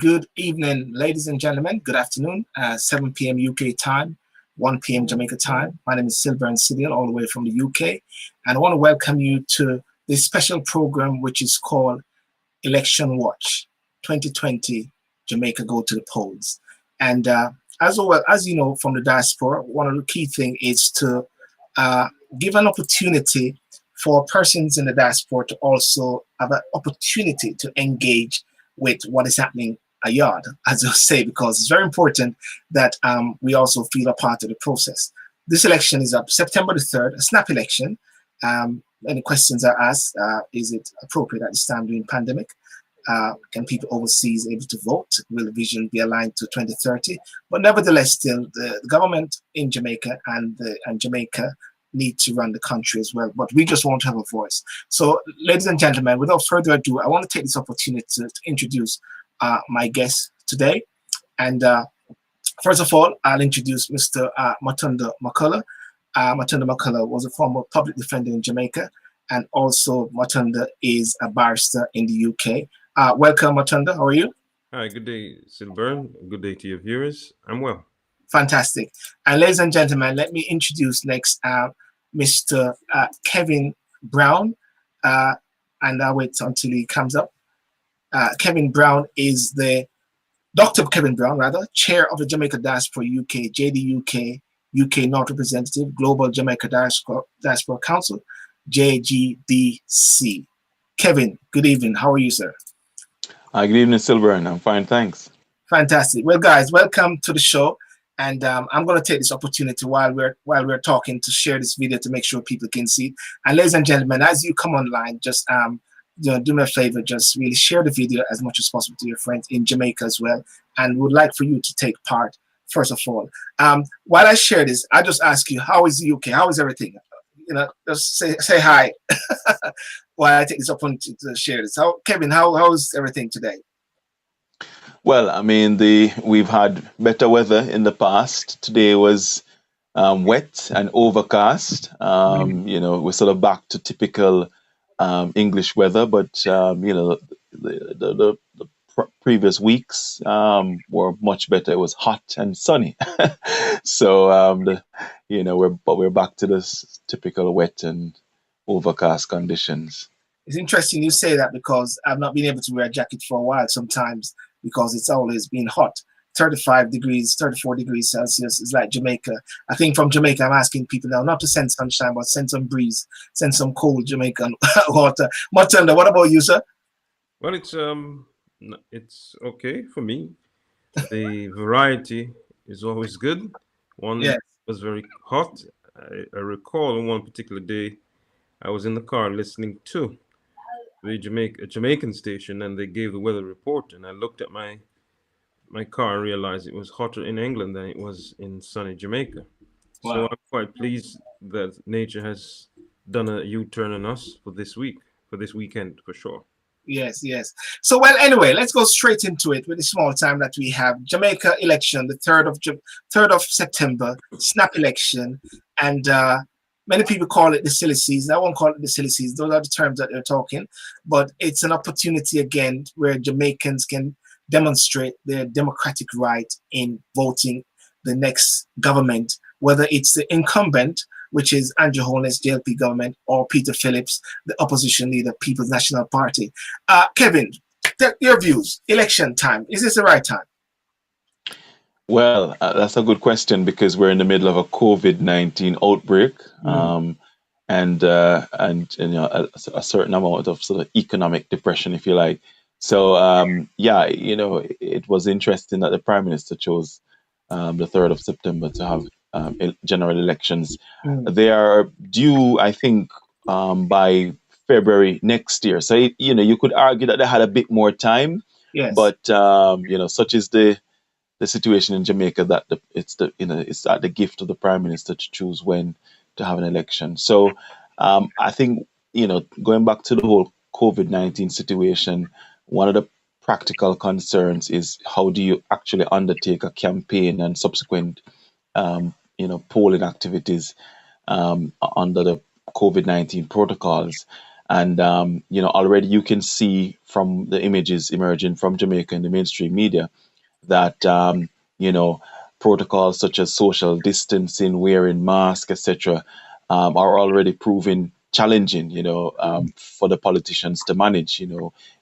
Good evening, ladies and gentlemen. Good afternoon. 7 p.m. UK time, 1 p.m. Jamaica time. My name is SYLBOURNE SHOW, all the way from the UK. And I want to welcome you to this special program, which is called Election Watch 2020 Jamaica Go to the Polls. And as well, as you know from the diaspora, one of the key things is to give an opportunity for persons in the diaspora to also have an opportunity to engage with what is happening a yard, as I say, because it's very important that we also feel a part of the process. This election is up September the 3rd, a snap election. Many questions are asked. Is it appropriate at this time during pandemic? Can people overseas able to vote? Will the vision be aligned to 2030? But nevertheless, still, the government in Jamaica and Jamaica need to run the country as well. But we just want to have a voice. So, ladies and gentlemen, without further ado, I want to take this opportunity to introduce my guest today. And first of all, I'll introduce Mr. Matondo Mukulu. Matondo Mukulu was a former public defender in Jamaica, and also Matondo is a barrister in the UK. Welcome, Matondo. How are you? Hi, good day, SYLBOURNE. Good day to your viewers. I'm well. Fantastic. And ladies and gentlemen, let me introduce next Mr. Kevin Brown. And I'll wait until he comes up. Kevin Brown is Dr. Kevin Brown, chair of the Jamaica Diaspora UK, JDUK, UK North Representative, Global Jamaica Diaspora Council, JDDC. Kevin, good evening. How are you, sir? Good evening, SYLBOURNE. I'm fine, thanks. Fantastic. Well, guys, welcome to the show. And I'm going to take this opportunity while we're talking to share this video to make sure people can see it. And ladies and gentlemen, as you come online, just do me a favor, just really share the video as much as possible to your friends in Jamaica as well. And would like for you to take part, first of all. While I share this, I just ask you, how is the UK? How is everything? You know, just say hi while I take this opportunity to share this. Kevin, how is everything today? Well, I mean, we've had better weather in the past. Today was wet and overcast. You know, we're sort of back to typical English weather, but you know, the previous weeks were much better. It was hot and sunny, so you know, we're back to this typical wet and overcast conditions. It's interesting you say that, because I've not been able to wear a jacket for a while sometimes, because it's always been hot. 35 degrees, 34 degrees Celsius is like Jamaica. I think from Jamaica, I'm asking people now not to send sunshine, but send some breeze, send some cold Jamaican water. Matondo, what about you, sir? Well, it's okay for me. The variety is always good. One was very hot. I recall on one particular day, I was in the car listening to the Jamaican station, and they gave the weather report, and I looked at my car and realized it was hotter in England than it was in sunny Jamaica. Wow. So I'm quite pleased that nature has done a U-turn on us for this weekend, for sure. Yes. So, well, anyway, let's go straight into it with the small time that we have. Jamaica election, the 3rd of September, snap election, and many people call it the silly season. I won't call it the silly season. Those are the terms that they're talking. But it's an opportunity, again, where Jamaicans can demonstrate their democratic right in voting the next government, whether it's the incumbent, which is Andrew Holness, JLP government, or Peter Phillips, the opposition leader, People's National Party. Kevin, your views. Election time. Is this the right time? Well, that's a good question, because we're in the middle of a COVID-19 outbreak, and you know, a certain amount of sort of economic depression, if you like. So yeah, you know, it was interesting that the Prime Minister chose the 3rd of September to have general elections. They are due, I think, by February next year. So you know, you could argue that they had a bit more time. Yes. But you know, such is the situation in Jamaica, that it's at the gift of the Prime Minister to choose when to have an election. So I think, you know, going back to the whole COVID-19 situation, one of the practical concerns is how do you actually undertake a campaign and subsequent you know, polling activities under the COVID-19 protocols. And already you can see from the images emerging from Jamaica in the mainstream media that protocols such as social distancing, wearing masks, etc., are already proving challenging. For the politicians to manage.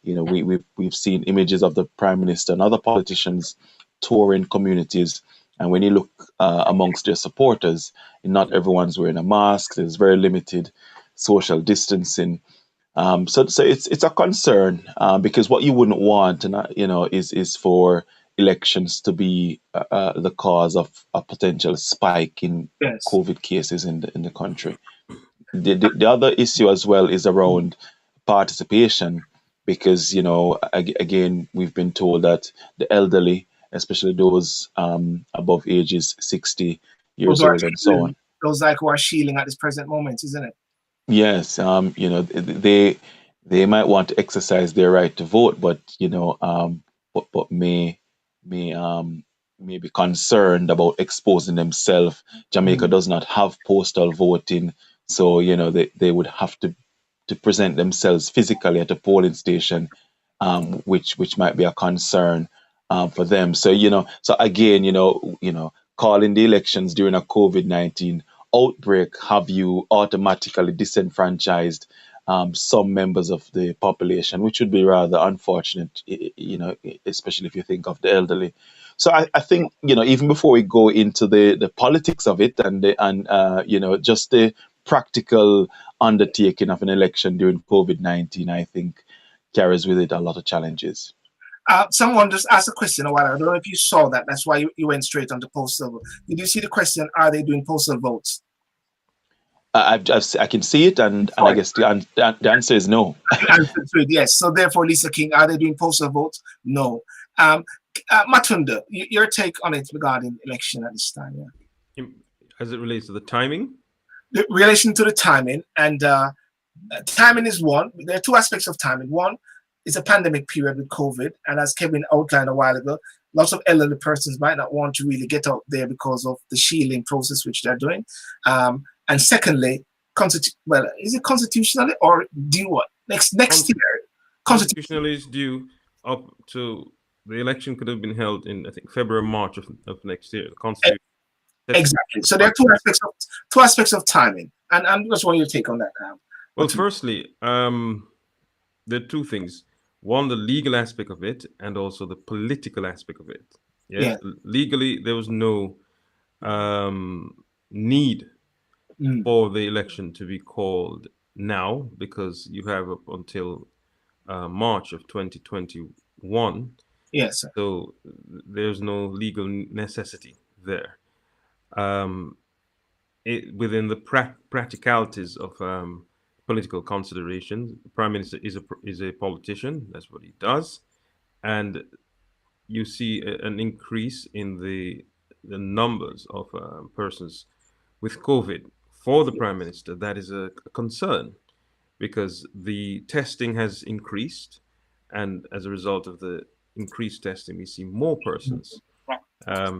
We've seen images of the Prime Minister and other politicians touring communities, and when you look amongst their supporters, not everyone's wearing a mask. There's very limited social distancing. So it's a concern, because what you wouldn't want, and is for elections to be the cause of a potential spike in COVID cases in the country. The other issue as well is around participation, because again, we've been told that the elderly, especially those above ages 60 years old and so on, those like who are shielding at this present moment, isn't it? Yes, they might want to exercise their right to vote, but but may be concerned about exposing themselves. Jamaica does not have postal voting, so they would have to present themselves physically at a polling station, which might be a concern for them. So so again, calling the elections during a COVID-19 outbreak have you automatically disenfranchised some members of the population, which would be rather unfortunate, especially if you think of the elderly. So I think, even before we go into the politics of it and just the practical undertaking of an election during COVID-19, I think carries with it a lot of challenges. Someone just asked a question a while ago. I don't know if you saw that. That's why you went straight on to postal vote. Did you see the question, are they doing postal votes? I can see it, and I guess the answer is no. The answer to it, yes. So therefore, Lisa King, are they doing postal votes? No. Matondo, your take on it regarding election at this time? Yeah. As it relates to the timing? The relation to the timing, and timing is one. There are two aspects of timing. One, it's a pandemic period with COVID, and as Kevin outlined a while ago, lots of elderly persons might not want to really get out there because of the shielding process which they're doing. And secondly, is it constitutionally or due what? Next year? Constitutionally is due up to the election could have been held in, I think, February, March of next year. Exactly. So there are two aspects of timing, and I just want your take on that. Well, firstly, there are two things. One, the legal aspect of it, and also the political aspect of it. Yeah. Legally, there was no need for the election to be called now, because you have up until March of 2021. Yes. So there's no legal necessity there. Within the practicalities of political considerations, the Prime Minister is a politician. That's what he does, and you see an increase in the numbers of persons with COVID. For the Prime Minister, that is a concern, because the testing has increased, and as a result of the increased testing, we see more persons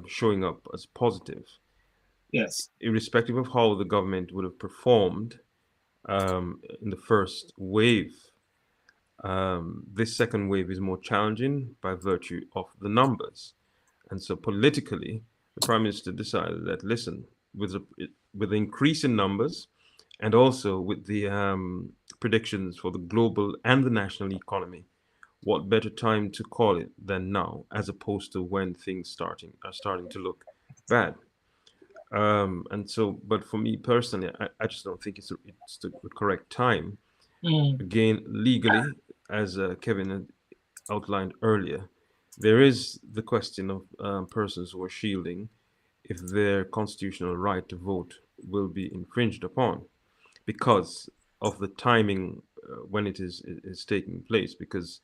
showing up as positive. Yes. Irrespective of how the government would have performed in the first wave, this second wave is more challenging by virtue of the numbers. And so politically, the Prime Minister decided that, listen, with the increase in numbers, and also with the predictions for the global and the national economy, what better time to call it than now, as opposed to when things are starting to look bad. And so, but for me personally, I just don't think it's the correct time. Again, legally, as Kevin had outlined earlier, there is the question of persons who are shielding, if their constitutional right to vote will be infringed upon because of the timing when it is taking place. Because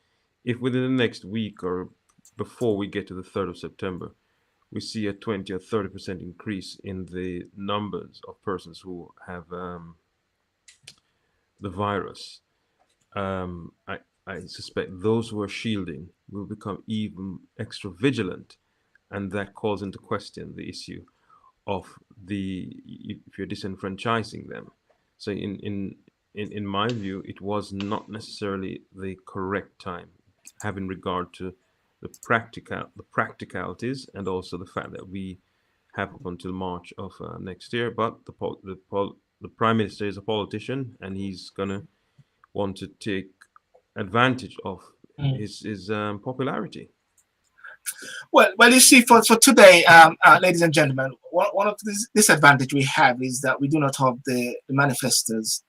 if within the next week or before we get to the 3rd of September, we see a 20 or 30% increase in the numbers of persons who have the virus, I suspect those who are shielding will become even extra vigilant, and that calls into question the issue of if you're disenfranchising them. So in in my view, it was not necessarily the correct time, having regard to the practicalities, and also the fact that we have up until March of next year. But the prime minister is a politician, and he's gonna want to take advantage of his popularity. Well, you see, for today, ladies and gentlemen, one of the disadvantage we have is that we do not have the manifestos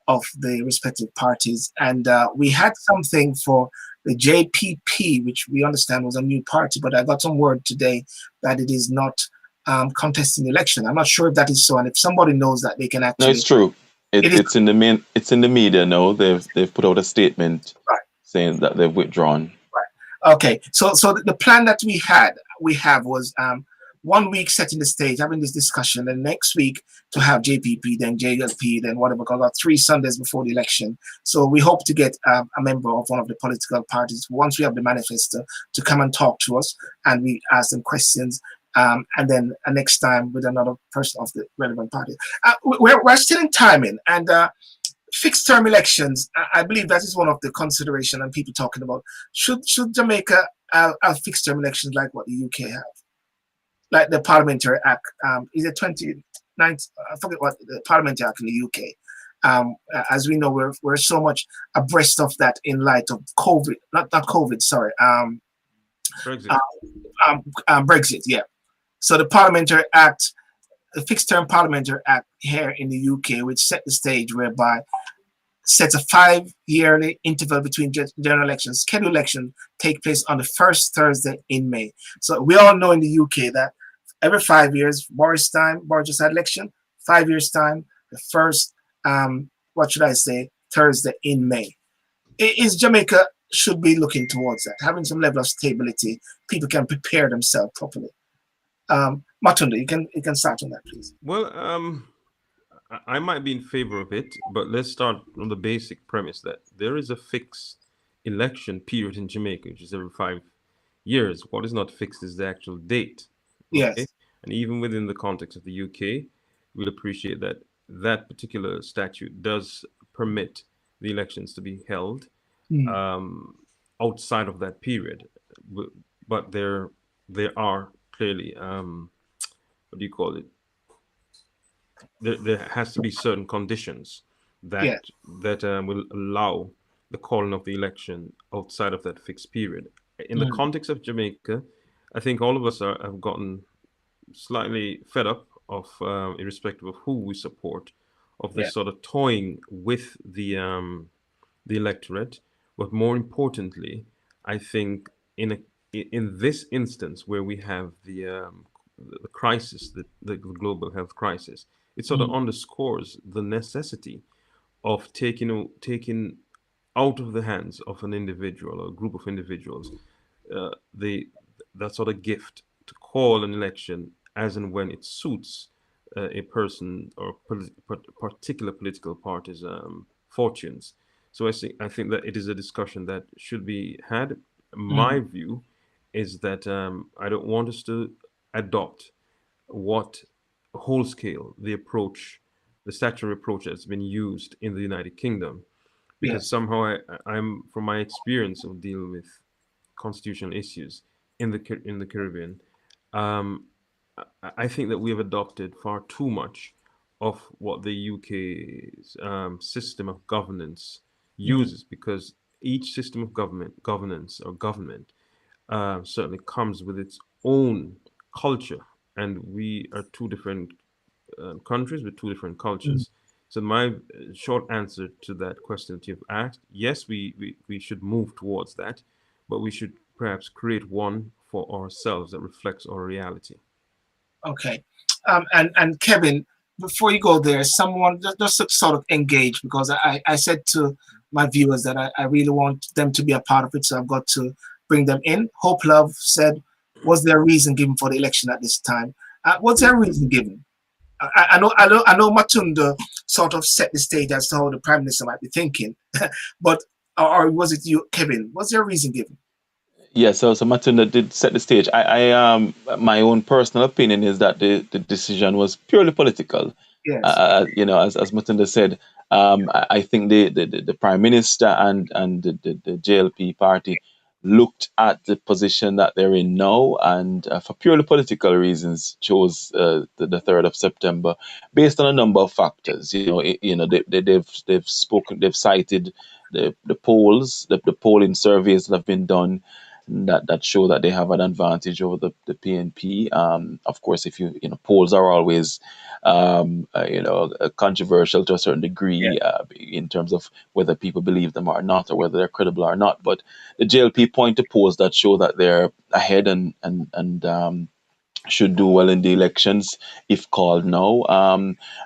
of the respective parties, and we had something for the JPP, which we understand was a new party, but I got some word today that it is not contesting the election. I'm not sure if that is so, and if somebody knows that, they can actually. No, it's true. It's in the media. No, they've put out a statement saying that they've withdrawn. Okay, so the plan that we have was 1 week setting the stage, having this discussion, and next week to have JPP, then JDUK, then whatever, because about 3 Sundays before the election. So we hope to get a member of one of the political parties, once we have the manifesto, to come and talk to us, and we ask them questions, and then next time with another person of the relevant party. We're still in timing, and fixed term elections, I believe that is one of the consideration and people talking about. Should Jamaica have fixed term elections like what the UK have? Like the Parliamentary Act, is it 29? I forget what the Parliamentary Act in the UK. As we know, we're so much abreast of that in light of COVID, not COVID, sorry. Brexit. Brexit, yeah. So the Parliamentary Act, the Fixed Term Parliamentary Act here in the UK, which set the stage whereby sets a 5-yearly interval between general elections. Scheduled elections take place on the first Thursday in May. So we all know in the UK that every 5 years, Boris just had election, 5 years time, the first, Thursday in May. Is Jamaica should be looking towards that, having some level of stability, people can prepare themselves properly. Matondo, you can start on that, please. Well, I might be in favor of it, but let's start on the basic premise that there is a fixed election period in Jamaica, which is every 5 years. What is not fixed is the actual date. Okay? Yes. And even within the context of the UK, we'll appreciate that that particular statute does permit the elections to be held outside of that period. But there are clearly, what do you call it? There has to be certain conditions that will allow the calling of the election outside of that fixed period. In the context of Jamaica, I think all of us have gotten slightly fed up of, irrespective of who we support, of this sort of toying with the electorate. But more importantly, I think in this instance where we have the crisis, the global health crisis, it sort of underscores the necessity of taking out of the hands of an individual or a group of individuals that sort of gift to call an election as and when it suits a person or particular political party's fortunes. So I think that it is a discussion that should be had. My view is that I don't want us to adopt whole scale the statutory approach that's been used in the United Kingdom, because somehow I'm from my experience of dealing with constitutional issues in the Caribbean, I think that we have adopted far too much of what the UK's system of governance uses, because each system of government certainly comes with its own culture, and we are two different countries with two different cultures. So my short answer to that question that you've asked, yes, we should move towards that, but we should perhaps create one for ourselves that reflects our reality. Okay. And Kevin, before you go there, someone just to sort of engage, because I said to my viewers that I really want them to be a part of it, so I've got to bring them in. Hope Love said, was there a reason given for the election at this time? Was there a reason given? I know Matondo sort of set the stage as to how the Prime Minister might be thinking, but or was it you, Kevin? Was there a reason given? Yeah, so Matondo did set the stage. I my own personal opinion is that the decision was purely political. Yes. As Matondo said, I think the Prime Minister and the JLP party looked at the position that they're in now, and for purely political reasons, chose the 3rd of September, based on a number of factors. They've cited the polls, the polling surveys that have been done, that show that they have an advantage over the PNP. Of course, if polls are always controversial to a certain degree, in terms of whether people believe them or not, or whether they're credible or not. But the JLP point to polls that show that they're ahead and should do well in the elections if called now.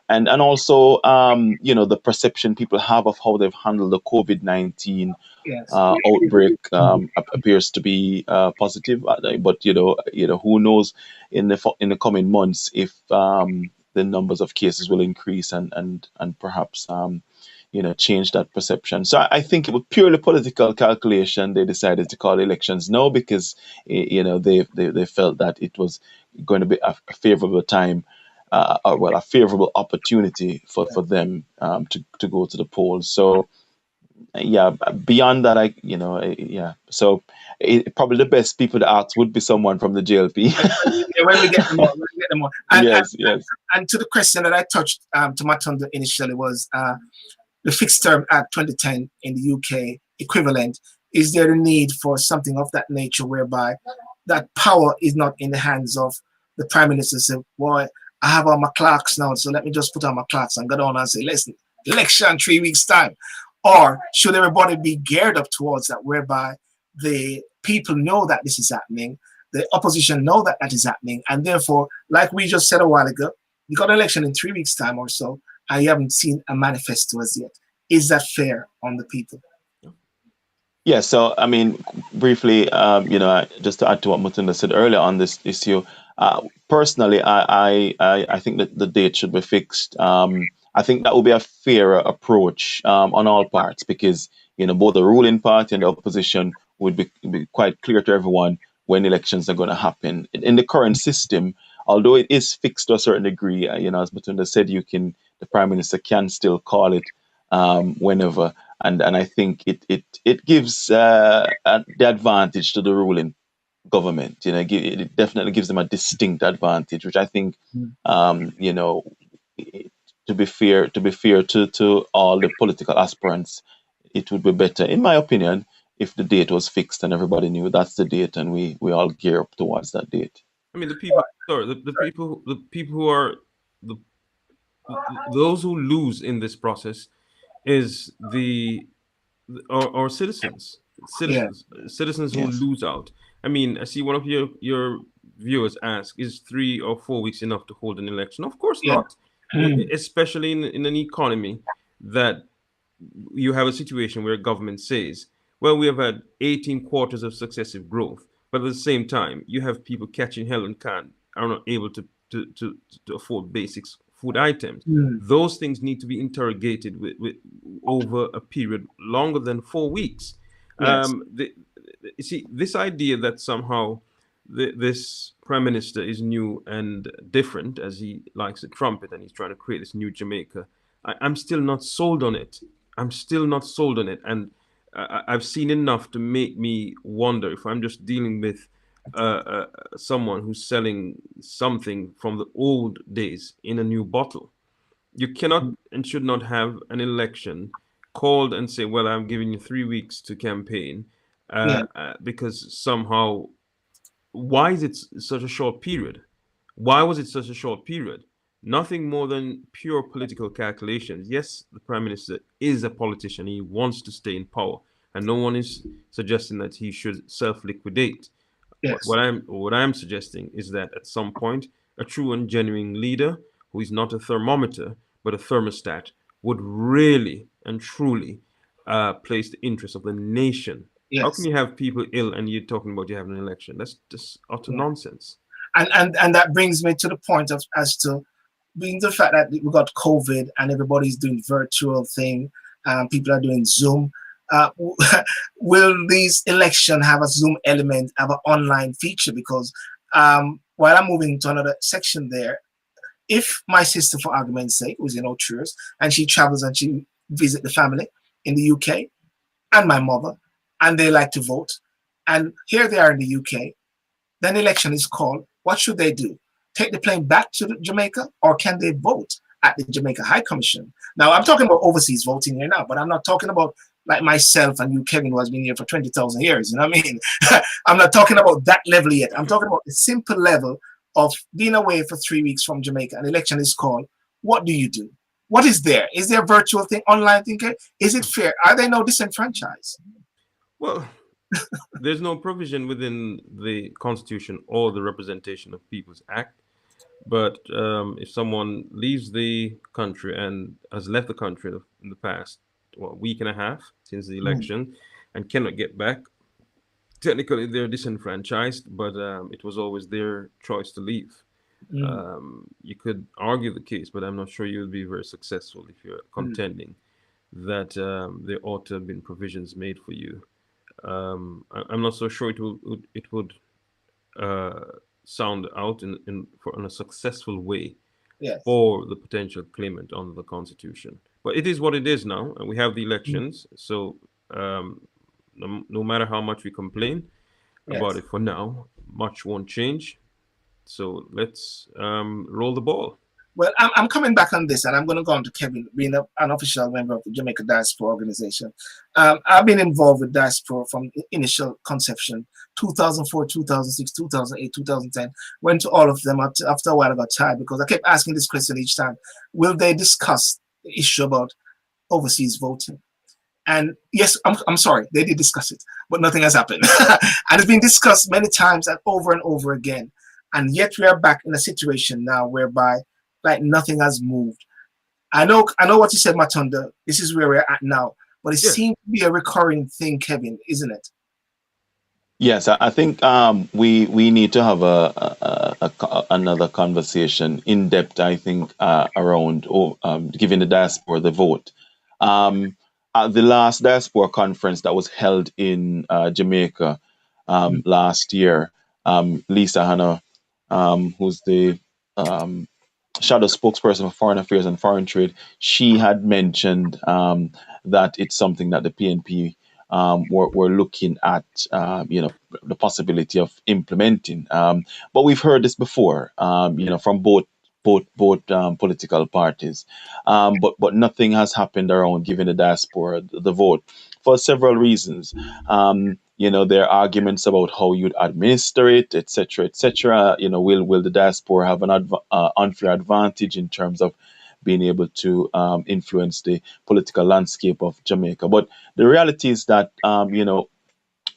And also, the perception people have of how they've handled the COVID-19 outbreak appears to be positive. But who knows in the coming months if the numbers of cases will increase and perhaps change that perception. So I think it was purely political calculation. They decided to call elections now because they felt that it was going to be a favorable time, a favorable opportunity for them to go to the polls. So beyond that, so probably the best people to ask would be someone from the JLP. When we get them on. And, yes. And to the question that I touched to Matondo initially was the Fixed Term Act 2010 in the UK equivalent. Is there a need for something of that nature whereby that power is not in the hands of the Prime Minister? Say, boy, I have all my clocks now, so let me just put on my clocks and go on and say, listen, election 3 weeks time. Or should everybody be geared up towards that, whereby the people know that this is happening, the opposition know that that is happening, and therefore, like we just said a while ago, you got an election in 3 weeks time or so, and you haven't seen a manifesto as yet. Is that fair on the people? Yeah, so I mean, briefly, just to add to what Matondo said earlier on this issue, personally, I think that the date should be fixed. I think that would be a fairer approach on all parts, because both the ruling party and the opposition would be quite clear to everyone when elections are going to happen. In the current system, although it is fixed to a certain degree, as Matondo said, the Prime Minister can still call it whenever, and I think it gives the advantage to the ruling government. It definitely gives them a distinct advantage, which I think to be fair to all the political aspirants, it would be better, in my opinion, if the date was fixed and everybody knew that's the date, and we all gear up towards that date. I mean, the people who are those who lose in this process is our citizens who lose out. I mean, I see one of your viewers ask, is 3 or 4 weeks enough to hold an election? Of course not. Especially in an economy that you have a situation where government says, well, we have had 18 quarters of successive growth, but at the same time, you have people catching hell and are not able to afford basic food items. Those things need to be interrogated with over a period longer than 4 weeks. You see, this idea that somehow this Prime Minister is new and different, as he likes to trumpet, and he's trying to create this new Jamaica, I'm still not sold on it. And I've seen enough to make me wonder if I'm just dealing with someone who's selling something from the old days in a new bottle. You cannot and should not have an election called and say, well, I'm giving you 3 weeks to campaign, because somehow, why is it such a short period? Why was it such a short period? Nothing more than pure political calculations. Yes, the Prime Minister is a politician. He wants to stay in power, and no one is suggesting that he should self-liquidate. What I'm suggesting is that at some point, a true and genuine leader who is not a thermometer but a thermostat would really and truly place the interests of the nation. How can you have people ill and you're talking about you having an election? That's just utter nonsense. And that brings me to the point of as to being the fact that we got COVID and everybody's doing virtual thing, people are doing Zoom. Will these election have a Zoom element, have an online feature? Because while I'm moving to another section there, if my sister, for argument's sake, who's in Otrures, and she travels and she visit the family in the UK and my mother, and they like to vote. And here they are in the UK. Then election is called. What should they do? Take the plane back to Jamaica, or can they vote at the Jamaica High Commission? Now, I'm talking about overseas voting here now, but I'm not talking about like myself and you, Kevin, who has been here for 20,000 years. You know what I mean? I'm not talking about that level yet. I'm talking about the simple level of being away for 3 weeks from Jamaica. An election is called. What do you do? What is there? Is there a virtual thing, online thing? Is it fair? Are they now disenfranchised? Well, there's no provision within the Constitution or the Representation of People's Act. But if someone leaves the country and has left the country in the past week and a half since the election and cannot get back, technically they're disenfranchised, but it was always their choice to leave. You could argue the case, but I'm not sure you'll be very successful if you're contending that there ought to have been provisions made for you. I'm not so sure it would sound out in a successful way for the potential claimant under the Constitution. But it is what it is now, and we have the elections. So no matter how much we complain about it for now, much won't change. So let's roll the ball. Well, I'm coming back on this, and I'm going to go on to Kevin, being an official member of the Jamaica Diaspora organization. I've been involved with Diaspora from initial conception, 2004, 2006, 2008, 2010. Went to all of them. After a while, I got tired because I kept asking this question each time. Will they discuss the issue about overseas voting? And yes, I'm sorry, they did discuss it, but nothing has happened. And it's been discussed many times and over again. And yet we are back in a situation now whereby like nothing has moved. I know what you said, Matondo. This is where we're at now, but it seems to be a recurring thing, Kevin, isn't it? Yes, I think we need to have another conversation in depth. I think around giving the diaspora the vote. At the last diaspora conference that was held in Jamaica last year, Lisa Hanna, who's the shadow spokesperson for foreign affairs and foreign trade, she had mentioned that it's something that the PNP were looking at, the possibility of implementing. But we've heard this before, from both political parties. But nothing has happened around giving the diaspora the vote for several reasons. There are arguments about how you'd administer it, etc., etc. Will the diaspora have an unfair advantage in terms of being able to influence the political landscape of Jamaica? But the reality is that a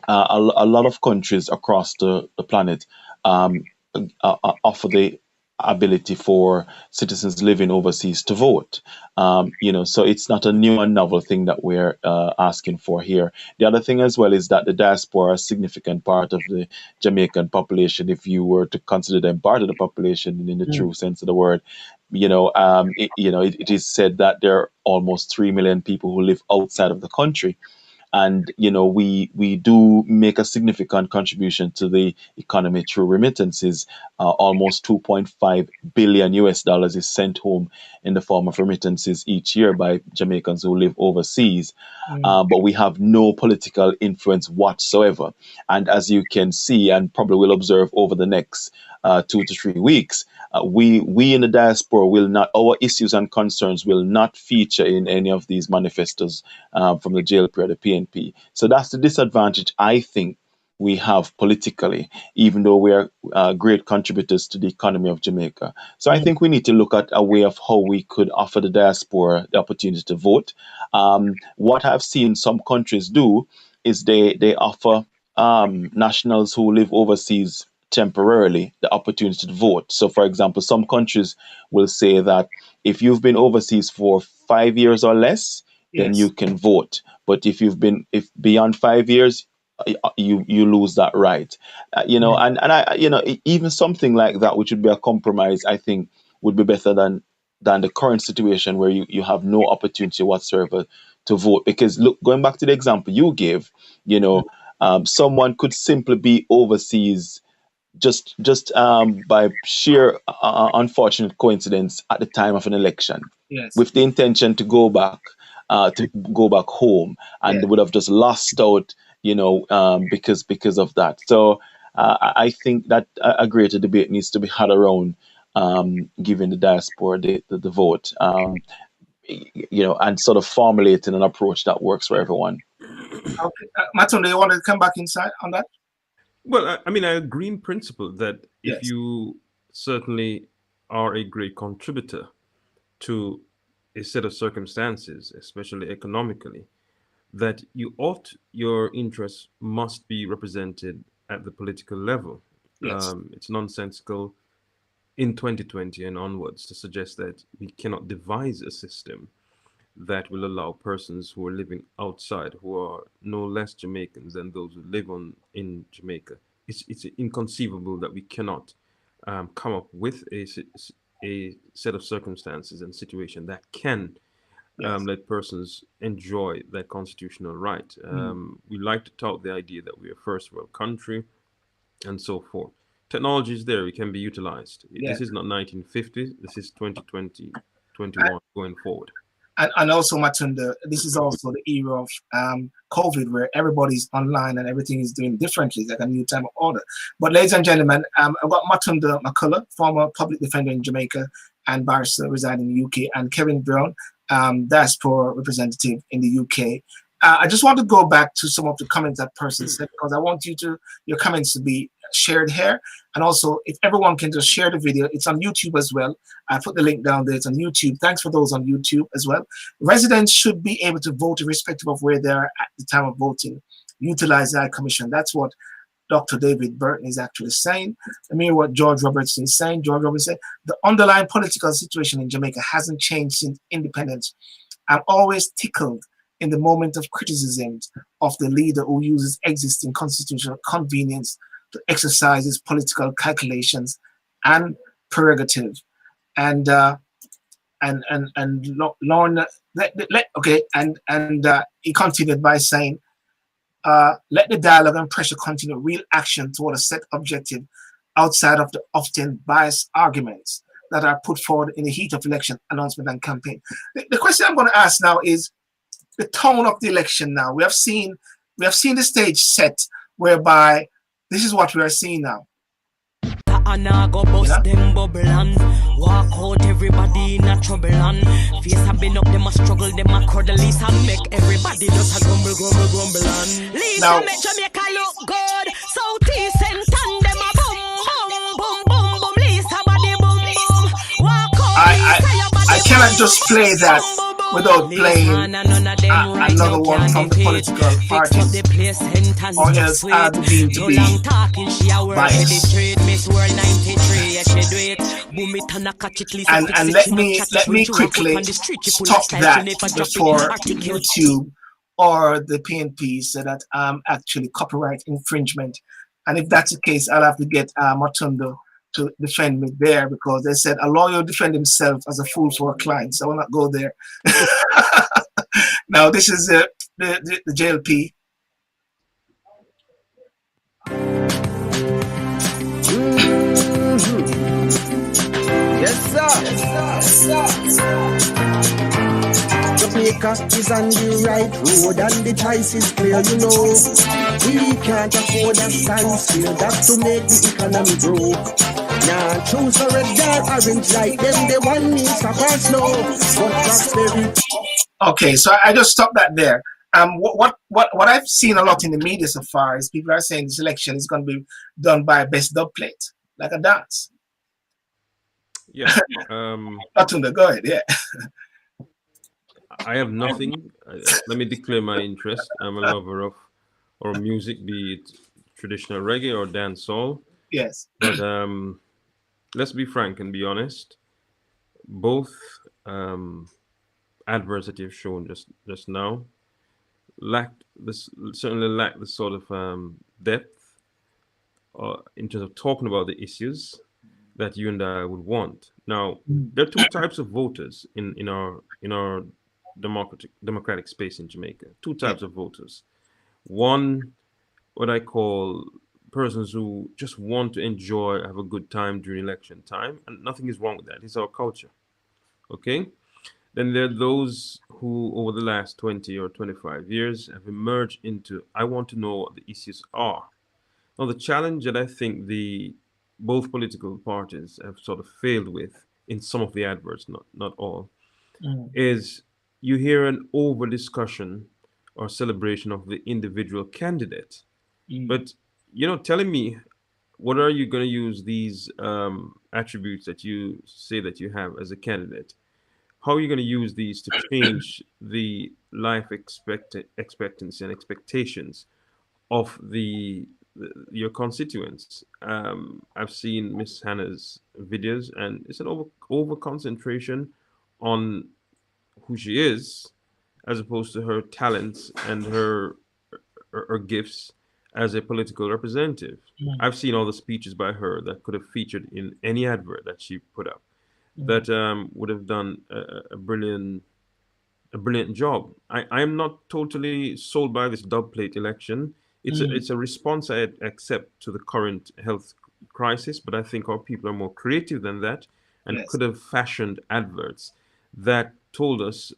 lot of countries across the planet offer the ability for citizens living overseas to vote. So it's not a new and novel thing that we're asking for here. The other thing as well is that the diaspora is a significant part of the Jamaican population, if you were to consider them part of the population in the true sense of the word. It is said that there are almost 3 million people who live outside of the country. And, we do make a significant contribution to the economy through remittances. Almost $2.5 billion is sent home in the form of remittances each year by Jamaicans who live overseas. But we have no political influence whatsoever. And as you can see, and probably will observe over the next 2 to 3 weeks, we in the diaspora our issues and concerns will not feature in any of these manifestos from the JLP or the PNP. So that's the disadvantage I think we have politically, even though we are great contributors to the economy of Jamaica. So I think we need to look at a way of how we could offer the diaspora the opportunity to vote. What I've seen some countries do is they offer nationals who live overseas temporarily the opportunity to vote. So, for example, some countries will say that if you've been overseas for 5 years or less, then you can vote. But if beyond 5 years, you lose that right. And I even something like that, which would be a compromise, I think would be better than the current situation where you have no opportunity whatsoever to vote. Because look, going back to the example you gave, someone could simply be overseas just by sheer unfortunate coincidence at the time of an election, with the intention to go back to go back home, and they would have just lost out, because of that. So I think that a greater debate needs to be had around giving the diaspora the vote, and sort of formulating an approach that works for everyone. Okay. Matondo, you want to come back inside on that? Well, I mean, I agree in principle that if Yes. you certainly are a great contributor to a set of circumstances, especially economically, that your interests must be represented at the political level. Yes. It's nonsensical in 2020 and onwards to suggest that we cannot devise a system that will allow persons who are living outside, who are no less Jamaicans than those who live in Jamaica. It's inconceivable that we cannot come up with a set of circumstances and situation that can let persons enjoy that constitutional right. We like to tout the idea that we're a first world country and so forth. Technology is there, it can be utilized. This is not 1950, this is 2020, 21 going forward. And also, Matondo, this is also the era of COVID, where everybody's online and everything is doing differently, like a new time of order. But ladies and gentlemen, I've got Matondo Mukulu, former public defender in Jamaica and barrister residing in the UK, and Kevin Brown, Diaspora representative in the UK. I just want to go back to some of the comments that person said, because I want your comments to be shared here. And also, if everyone can just share the video, it's on YouTube as well. I put the link down there, it's on YouTube. Thanks for those on YouTube as well. Residents should be able to vote irrespective of where they are at the time of voting. Utilize the High Commission. That's what Dr. David Burton is actually saying. I mean, what George Robertson is saying. George Robertson said, the underlying political situation in Jamaica hasn't changed since independence. I'm always tickled in the moment of criticism of the leader who uses existing constitutional convenience to exercise his political calculations and prerogative. And Lorna, he continued by saying, let the dialogue and pressure continue real action toward a set objective outside of the often biased arguments that are put forward in the heat of election announcement and campaign. The question I'm going to ask now is the tone of the election now. We have seen the stage set whereby this is what we are seeing now. Go bust them bubble and walk out everybody in a trouble and face have been up, them a struggle, them a curdle, Lisa make everybody just a grumble and Lisa make Jamaica look good, Southeast and tan them a boom, Lisa body boom, walk out. I cannot just play that without playing another one from the political parties, or else I'll be deemed to be biased. And let me quickly stop that before YouTube or the PNP say that I'm actually copyright infringement. And if that's the case, I'll have to get Matondo to defend me there, because they said a lawyer defend himself as a fool for a client. So I will not go there. Now this is the JLP. Yes, sir. Jamaica is on the right road and the choice is clear, you know. We can't afford a standstill, that's to make the economy grow. Now choose a red or orange like them, the one needs to pass slow. But prosperity. Okay, so I just stopped that there. What I've seen a lot in the media so far is people are saying this election is going to be done by best dub plate, like a dance. Yeah. Matondo, go ahead. Yeah. I have nothing. Let me declare my interest. I'm a lover of music, be it traditional reggae or dancehall. Yes. But let's be frank and be honest. Both adverts that you've shown just now certainly lack the sort of depth in terms of talking about the issues that you and I would want. Now, there are two types of voters in our democratic space in Jamaica. Two types of voters. One, what I call persons who just want to enjoy, have a good time during election time, and nothing is wrong with that. It's our culture. Okay? Then there are those who, over the last 20 or 25 years, have emerged into, I want to know what the issues are. Now, the challenge that I think both political parties have sort of failed with in some of the adverts, not all, is you hear an over discussion or celebration of the individual candidate. But you're not telling me what are you going to use these attributes that you say that you have as a candidate. How are you going to use these to change the life expectancy and expectations of your constituents? I've seen Miss Hannah's videos, and it's an over concentration on who she is, as opposed to her talents and her gifts as a political representative. I've seen all the speeches by her that could have featured in any advert that she put up, that would have done a brilliant job. I am not totally sold by this dub plate election. It's a response I accept to the current health crisis, but I think our people are more creative than that, and could have fashioned adverts that told us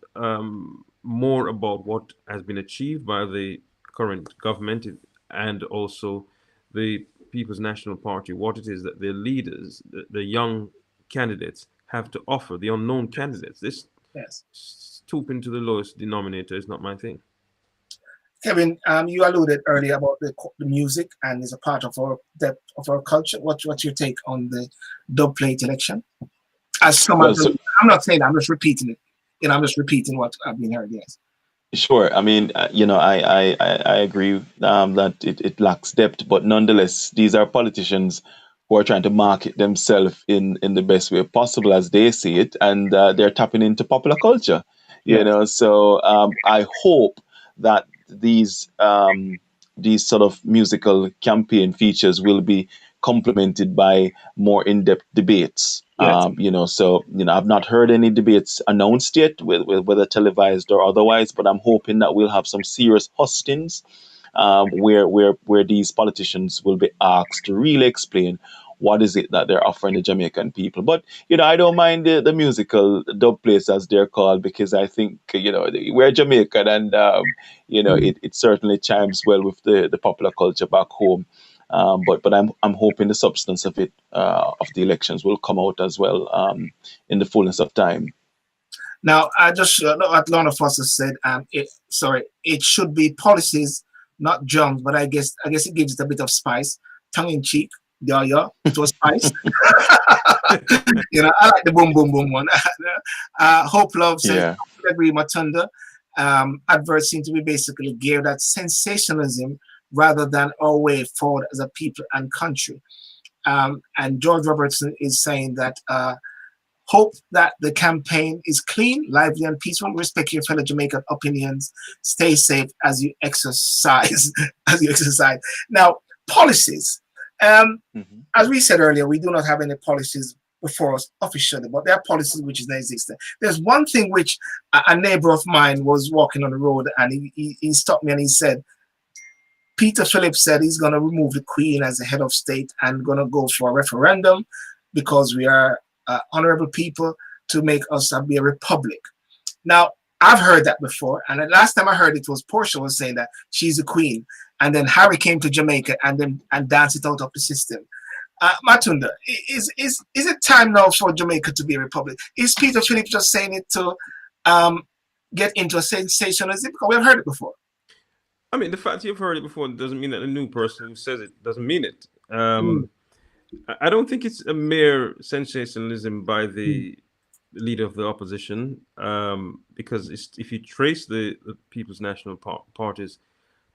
more about what has been achieved by the current government and also the People's National Party, what it is that their leaders, the young candidates, have to offer, the unknown candidates. This stooping to the lowest denominator is not my thing. Kevin, you alluded earlier about the music, and is a part of our culture. What's your take on the dub plate election? As someone, I'm not saying that, I'm just repeating it. I'm just repeating what I've been heard. Yes. Sure. I mean, I agree that it lacks depth, but nonetheless, these are politicians who are trying to market themselves in the best way possible as they see it, and they're tapping into popular culture. You know, so I hope that these sort of musical campaign features will be complemented by more in-depth debates. You know, so I've not heard any debates announced yet, whether televised or otherwise, but I'm hoping that we'll have some serious hustings where these politicians will be asked to really explain what is it that they're offering the Jamaican people. But I don't mind the musical dub plates, as they're called, because I think we're Jamaican, and it certainly chimes well with the popular culture back home. But I'm hoping the substance of it of the elections will come out as well in the fullness of time. Now, I just what Lorna Foster said. It should be policies, not drums. But I guess it gives it a bit of spice, tongue in cheek. Yeah, it was spice. I like the boom boom boom one. Hope Love says, I agree, Matondo. Adverts seem to be basically geared at sensationalism rather than our way forward as a people and country. And George Robertson is saying that hope that the campaign is clean, lively, and peaceful. Respect your fellow Jamaican opinions. Stay safe as you exercise. Now, policies. As we said earlier, we do not have any policies before us officially, but there are policies which is not existing. There's one thing which a neighbor of mine was walking on the road, and he stopped me and he said, Peter Phillips said he's going to remove the Queen as the head of state and going to go for a referendum because we are honorable people to make us be a republic. Now, I've heard that before, and the last time I heard it was Portia was saying that she's a queen, and then Harry came to Jamaica and danced it out of the system. Matondo, is it time now for Jamaica to be a republic? Is Peter Phillips just saying it to get into a sensationalism? Because we've heard it before. I mean, the fact you've heard it before doesn't mean that the new person who says it doesn't mean it. I don't think it's a mere sensationalism by the leader of the opposition, because if you trace the People's National Party's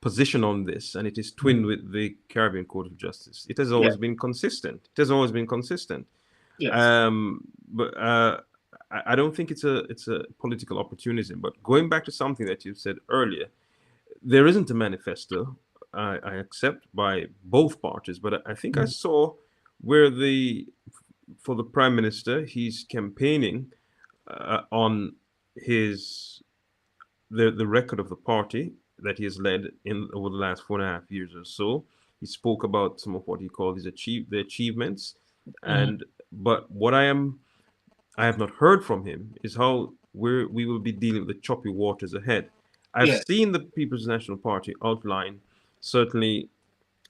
position on this, and it is twinned with the Caribbean Court of Justice, it has always been consistent. It has always been consistent. Yes. But I don't think it's a political opportunism. But going back to something that you said earlier, there isn't a manifesto, I accept, by both parties, but I think I saw where for the Prime Minister, he's campaigning on the record of the party that he has led over the last 4.5 years or so. He spoke about some of what he called the achievements, but what I have not heard from him is how we will be dealing with the choppy waters ahead. I've seen the People's National Party outline certainly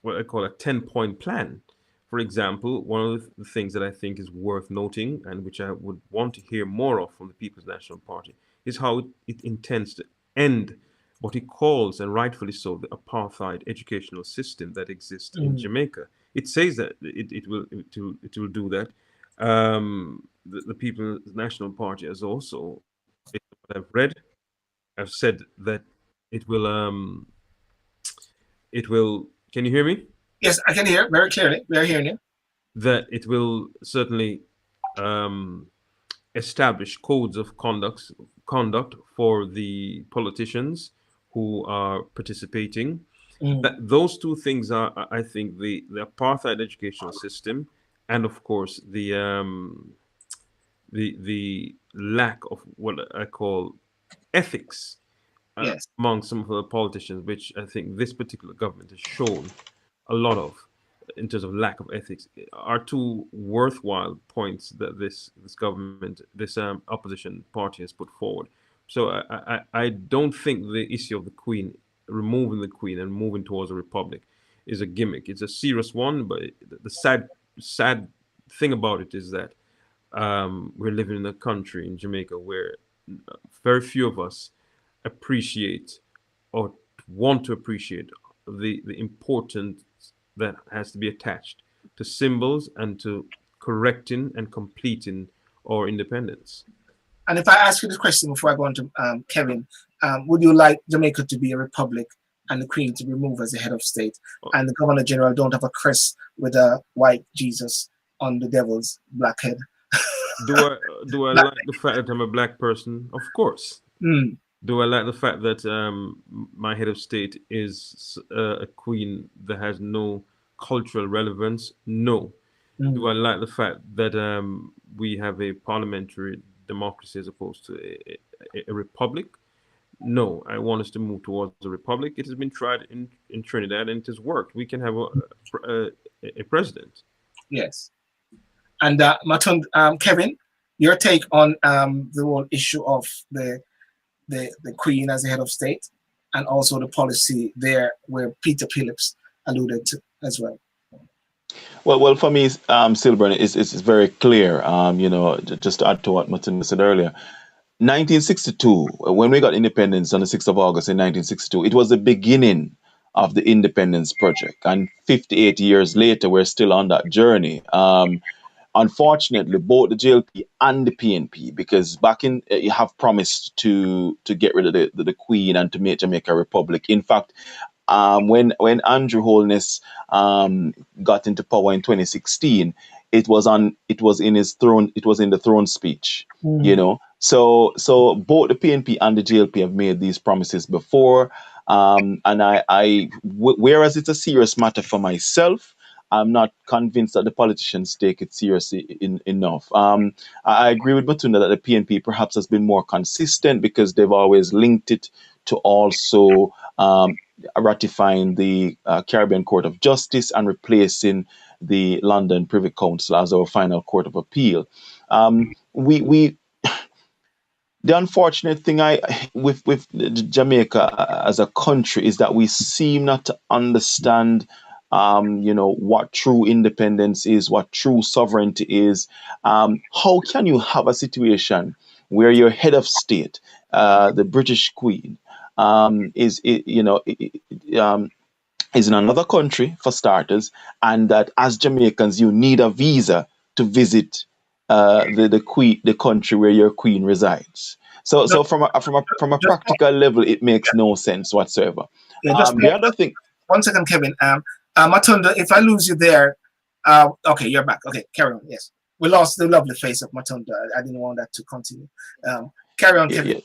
what I call a 10-point plan. For example, one of the things that I think is worth noting and which I would want to hear more of from the People's National Party is how it intends to end what it calls, and rightfully so, the apartheid educational system that exists in Jamaica. It says that it will do that. The People's National Party has also, what I've read, I've said that it will. Can you hear me? Yes, I can hear very clearly. We are hearing you. That it will certainly establish codes of conduct for the politicians who are participating. That those two things are, I think, the apartheid educational system, and of course the lack of what I call ethics among some of the politicians, which I think this particular government has shown a lot of in terms of lack of ethics, are two worthwhile points that this government, this opposition party has put forward. So I don't think the issue of the Queen, removing the Queen and moving towards a republic, is a gimmick. It's a serious one, but the sad thing about it is that we're living in a country, in Jamaica, where very few of us appreciate or want to appreciate the importance that has to be attached to symbols and to correcting and completing our independence. And if I ask you this question before I go on to Kevin, would you like Jamaica to be a republic and the Queen to be removed as the head of state, and the Governor General don't have a crest with a white Jesus on the devil's black head? Do I like the fact that I'm a black person? Of course. Do I like the fact that my head of state is a queen that has no cultural relevance? No. Do I like the fact that we have a parliamentary democracy as opposed to a republic? No. I want us to move towards a republic. It has been tried in Trinidad and it has worked. We can have a president. Yes. And Matondo, Kevin, your take on the whole issue of the Queen as the head of state, and also the policy there where Peter Phillips alluded to as well. Well, for me, SYLBOURNE is very clear. Just to add to what Matondo said earlier, 1962, when we got independence on the 6th of August in 1962, it was the beginning of the independence project, and 58 years later, we're still on that journey. Unfortunately, both the JLP and the PNP, because back in you have promised to get rid of the Queen and to make Jamaica a republic. In fact, when Andrew Holness got into power in 2016, it was in the throne speech. So both the PNP and the JLP have made these promises before, and whereas it's a serious matter for myself, I'm not convinced that the politicians take it seriously enough. I agree with Matondo that the PNP perhaps has been more consistent because they've always linked it to also ratifying the Caribbean Court of Justice and replacing the London Privy Council as our final court of appeal. The unfortunate thing with Jamaica as a country is that we seem not to understand what true independence is, what true sovereignty is. How can you have a situation where your head of state, the British Queen, is in another country for starters, and that as Jamaicans you need a visa to visit the country where your queen resides. So from a practical level, it makes no sense whatsoever. The other thing. 1 second, Kevin. Matondo, if I lose you there, okay, you're back. Okay, carry on. Yes, we lost the lovely face of Matondo. I didn't want that to continue. Carry on, Kevin.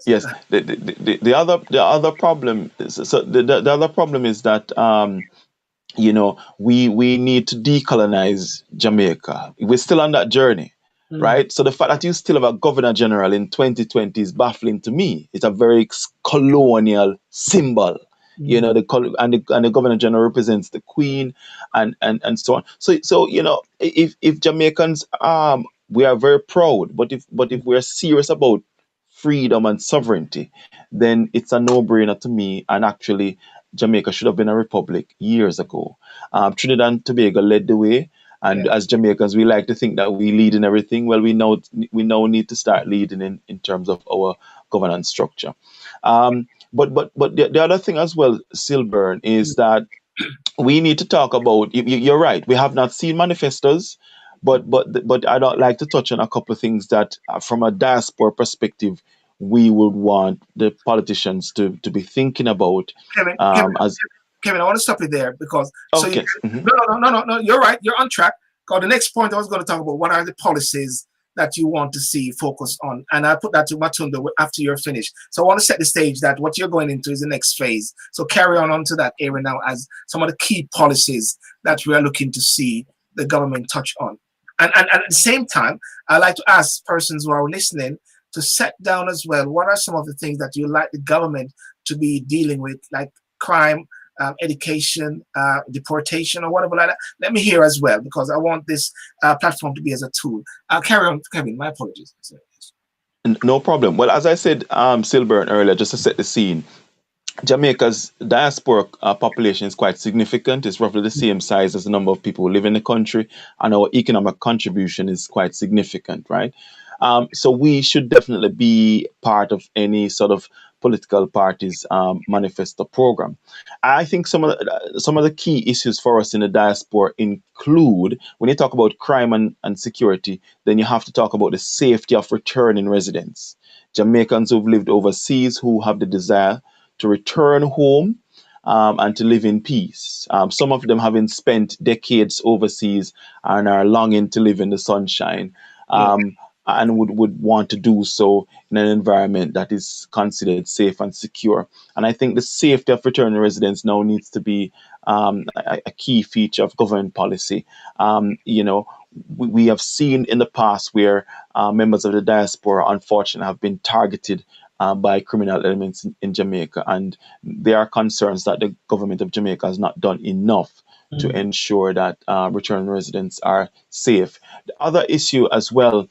Yes. The other problem is, the other problem is that we need to decolonize Jamaica. We're still on that journey. Right. So the fact that you still have a governor general in 2020 is baffling to me. It's a very colonial symbol. The governor general represents the Queen and so on. So if Jamaicans we are very proud, but if we're serious about freedom and sovereignty, then it's a no-brainer to me. And actually, Jamaica should have been a republic years ago. Trinidad and Tobago led the way. And as Jamaicans, we like to think that we lead in everything. Well, we now need to start leading in terms of our governance structure. But the other thing as well, SYLBOURNE, is that we need to talk about. You're right. We have not seen manifestos, but I'd like to touch on a couple of things that, from a diaspora perspective, we would want the politicians to be thinking about. Kevin, I want to stop you there because okay. No, you're right. You're on track. Because the next point I was going to talk about, what are the policies that you want to see focus on? And I'll put that to Matondo after you're finished. So I want to set the stage that what you're going into is the next phase. So carry on to that area now as some of the key policies that we are looking to see the government touch on. And at the same time, I like to ask persons who are listening to set down as well, what are some of the things that you like the government to be dealing with, like crime, education, deportation, or whatever like that. Let me hear as well, because I want this platform to be as a tool. Carry on, Kevin. My apologies. No problem. Well, as I said, SYLBOURNE earlier, just to set the scene, Jamaica's diaspora population is quite significant. It's roughly the same size as the number of people who live in the country, and our economic contribution is quite significant, right? So we should definitely be part of any sort of political party's manifesto program. I think some of the key issues for us in the diaspora include, when you talk about crime and security, then you have to talk about the safety of returning residents. Jamaicans who've lived overseas, who have the desire to return home and to live in peace. Some of them having spent decades overseas and are longing to live in the sunshine. And would want to do so in an environment that is considered safe and secure. And I think the safety of returning residents now needs to be a key feature of government policy. We have seen in the past where members of the diaspora, unfortunately, have been targeted by criminal elements in Jamaica. And there are concerns that the government of Jamaica has not done enough to ensure that returning residents are safe. The other issue as well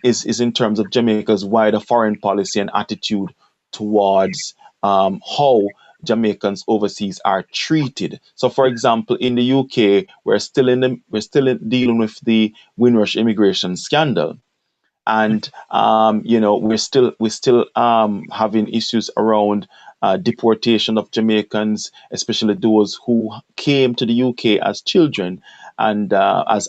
is in terms of Jamaica's wider foreign policy and attitude towards how Jamaicans overseas are treated. So, for example, in the UK, we're still dealing with the Windrush immigration scandal, and we're still having issues around deportation of Jamaicans, especially those who came to the UK as children and as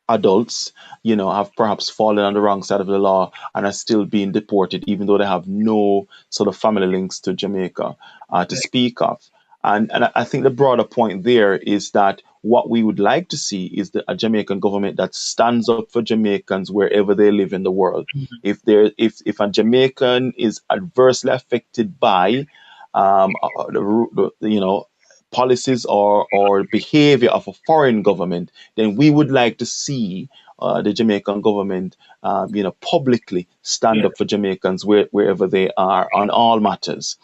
adults, have perhaps fallen on the wrong side of the law and are still being deported, even though they have no sort of family links to Jamaica to speak of. And I think the broader point there is that what we would like to see is a Jamaican government that stands up for Jamaicans wherever they live in the world. If a Jamaican is adversely affected by policies or behavior of a foreign government, then we would like to see the Jamaican government, publicly stand up for Jamaicans wherever they are on all matters.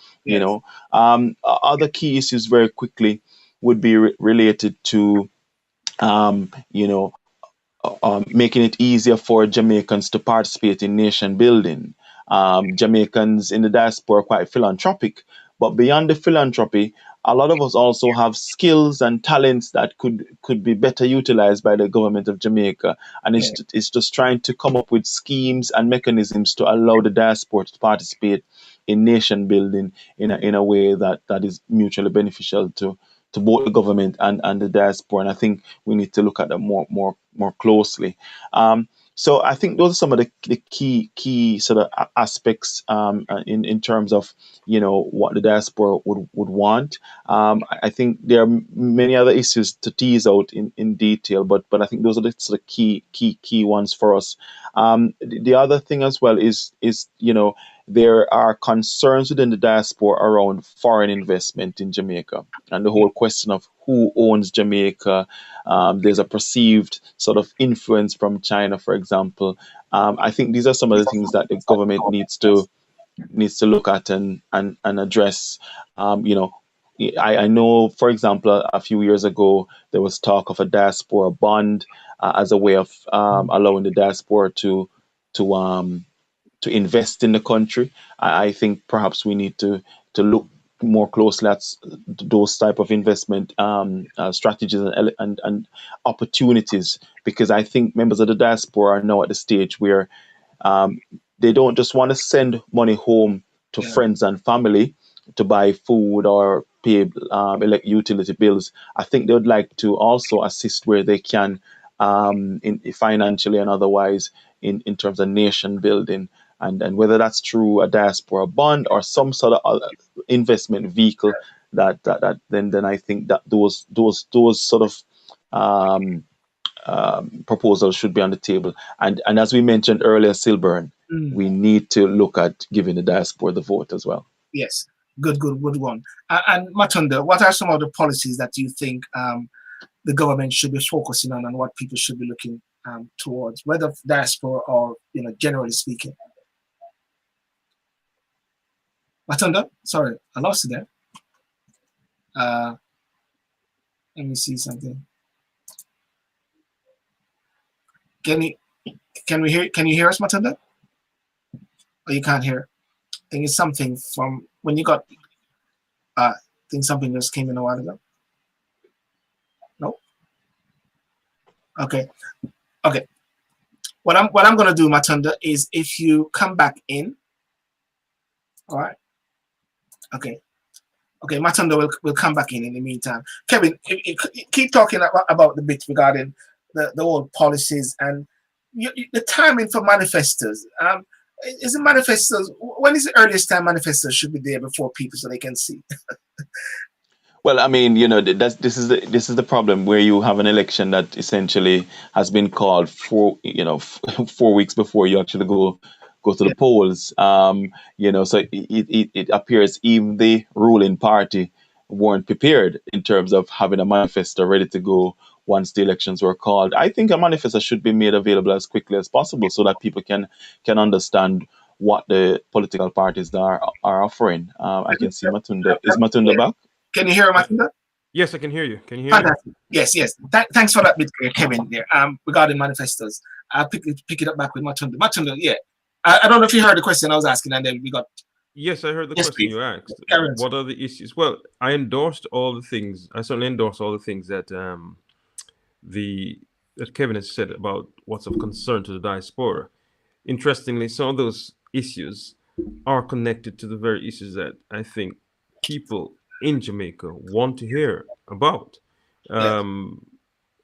Other key issues very quickly would be related to, making it easier for Jamaicans to participate in nation building. Jamaicans in the diaspora are quite philanthropic, but beyond the philanthropy, a lot of us also have skills and talents that could be better utilized by the government of Jamaica. And it's just trying to come up with schemes and mechanisms to allow the diaspora to participate in nation building in a way that is mutually beneficial to both the government and the diaspora. And I think we need to look at that more closely. So I think those are some of the key sort of aspects in terms of what the diaspora would want. I think there are many other issues to tease out in detail, but I think those are the sort of key ones for us. The other thing as well is there are concerns within the diaspora around foreign investment in Jamaica and the whole question of who owns Jamaica. There's a perceived sort of influence from China, for example. I think these are some of the things that the government needs to look at and address. I know, for example, a few years ago, there was talk of a diaspora bond as a way of allowing the diaspora to invest in the country. I think perhaps we need to look more closely at those type of investment strategies and opportunities, because I think members of the diaspora are now at the stage where they don't just want to send money home to friends and family to buy food or pay utility bills. I think they would like to also assist where they can, in financially and otherwise, in terms of nation building, and whether that's through a diaspora bond or some sort of investment vehicle, that then I think that those sort of proposals should be on the table. And as we mentioned earlier, Silburn, we need to look at giving the diaspora the vote as well. Yes, good one. And Matondo, what are some of the policies that you think the government should be focusing on, and what people should be looking towards, whether diaspora or generally speaking? Matondo, sorry, I lost you there. Let me see something. Can you hear us, Matondo? Or you can't hear? I think it's something from when you got. I think something just came in a while ago. No. Okay. What I'm gonna do, Matondo, is if you come back in. All right. Okay. Matondo will come back in the meantime. Kevin, keep talking about the bit regarding the old policies and the timing for manifestos. Is it manifestos? When is the earliest time manifestos should be there before people so they can see? Well, I mean, this is the problem where you have an election that essentially has been called 4 weeks before you actually go to the polls. So it appears even the ruling party weren't prepared in terms of having a manifesto ready to go once the elections were called. I think a manifesto should be made available as quickly as possible so that people can understand what the political parties are offering. I can see Matondo. Is Matondo back? Can you hear Matondo? Yes, I can hear you. Can you hear me? Yes. Thanks for that bit, Kevin. There. Regarding manifestos, I'll pick it up back with Matondo. Matondo, yeah. I don't know if you heard the question I was asking, and then we got. Yes, I heard the question please. You asked. What are the issues? Well, I endorsed all the things. I certainly endorse all the things that that Kevin has said about what's of concern to the diaspora. Interestingly, some of those issues are connected to the very issues that I think people in Jamaica want to hear about.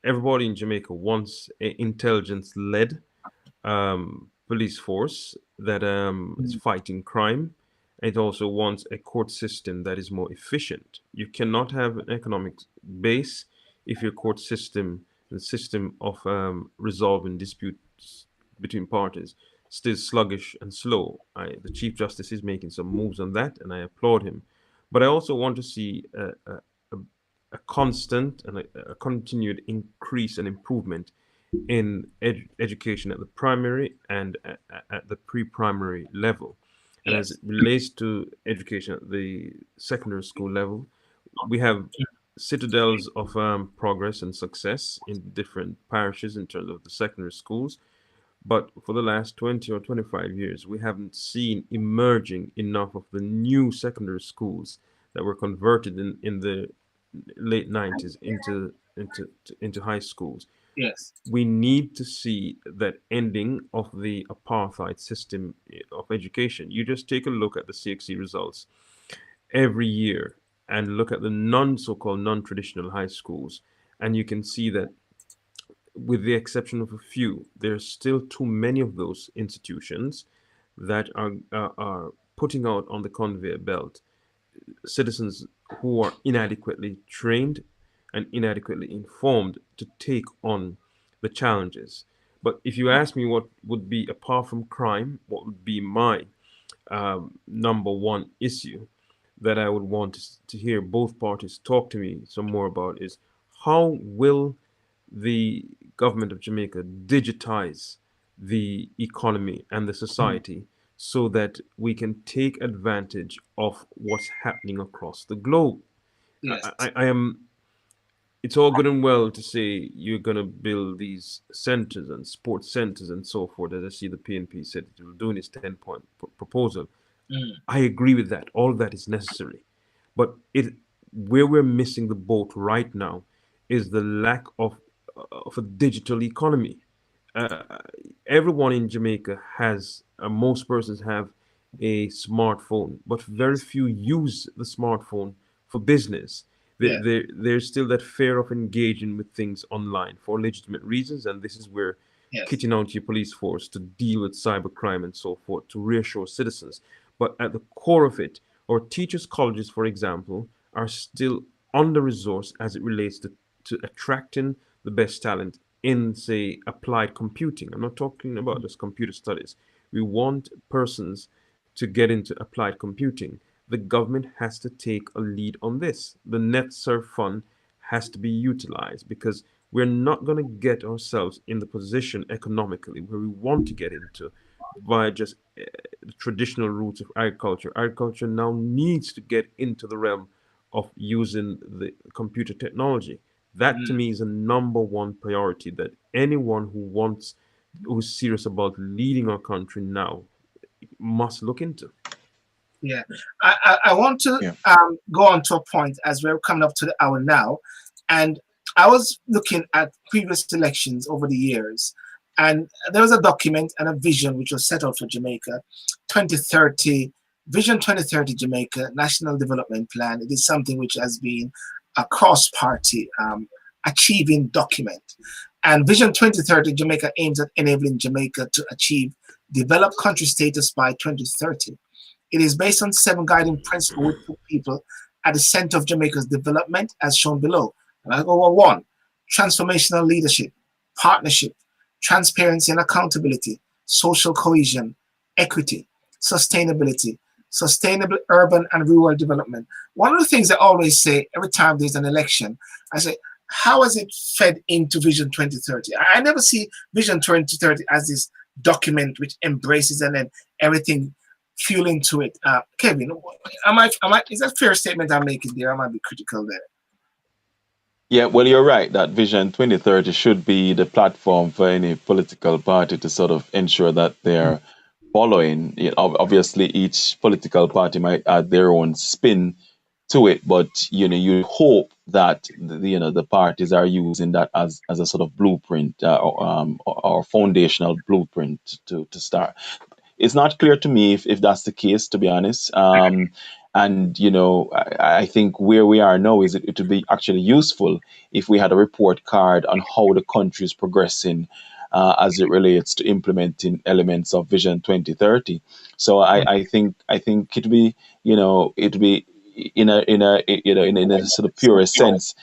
Everybody in Jamaica wants an intelligence-led police force that is fighting crime. It also wants a court system that is more efficient. You cannot have an economic base if your court system, the system of resolving disputes between parties, still sluggish and slow. The Chief Justice is making some moves on that, and I applaud him. But I also want to see a constant and a continued increase and improvement in education at the primary and at the pre-primary level. And as it relates to education at the secondary school level, we have citadels of progress and success in different parishes in terms of the secondary schools. But for the last 20 or 25 years, we haven't seen emerging enough of the new secondary schools that were converted in the late 90s into high schools. Yes. We need to see that ending of the apartheid system of education. You just take a look at the CXC results every year and look at the so-called non-traditional high schools, and you can see that, with the exception of a few, there's still too many of those institutions that are putting out on the conveyor belt citizens who are inadequately trained and inadequately informed to take on the challenges. But if you ask me what would be, apart from crime, what would be my number one issue that I would want to hear both parties talk to me some more about is how will the government of Jamaica digitize the economy and the society so that we can take advantage of what's happening across the globe. Yes. it's all good and well to say you're going to build these centers and sports centers and so forth. As I see the PNP said it will do in its 10-point proposal. I agree with that. All that is necessary. But where we're missing the boat right now is the lack of a digital economy. Everyone in Jamaica has, most persons have a smartphone, but very few use the smartphone for business. There's still that fear of engaging with things online for legitimate reasons, and this is where kitting out your police force to deal with cybercrime and so forth, to reassure citizens. But at the core of it, our teachers' colleges, for example, are still under-resourced as it relates to attracting the best talent in, say, applied computing. I'm not talking about just computer studies. We want persons to get into applied computing. The government has to take a lead on this. The Net Serve Fund has to be utilized, because we're not going to get ourselves in the position economically where we want to get into by just the traditional roots of agriculture. Agriculture now needs to get into the realm of using the computer technology. That to me is a number one priority that anyone who's serious about leading our country now must look into. Yeah, I want to go on to a point as we're coming up to the hour now, and I was looking at previous elections over the years, and there was a document and a vision which was set out for Jamaica, 2030, Vision 2030 Jamaica National Development Plan. It is something which has been a cross-party achieving document. And Vision 2030 Jamaica aims at enabling Jamaica to achieve developed country status by 2030. It is based on 7 guiding principles which put people at the center of Jamaica's development, as shown below. And I go on 1, transformational leadership, partnership, transparency and accountability, social cohesion, equity, sustainability, sustainable urban and rural development. One of the things I always say every time there's an election, I say, how has it fed into Vision 2030? I never see Vision 2030 as this document which embraces and then everything fueling to it. Kevin, is that a fair statement I'm making there? I might be critical there. Yeah, well, you're right that Vision 2030 should be the platform for any political party to sort of ensure that they're following. Obviously, each political party might add their own spin to it, but you hope that the parties are using that as a sort of blueprint or foundational blueprint to start. It's not clear to me if that's the case, to be honest. And I think where we are now is it would be actually useful if we had a report card on how the country is progressing as it relates to implementing elements of Vision 2030. So I think it'd be in a sort of purest sense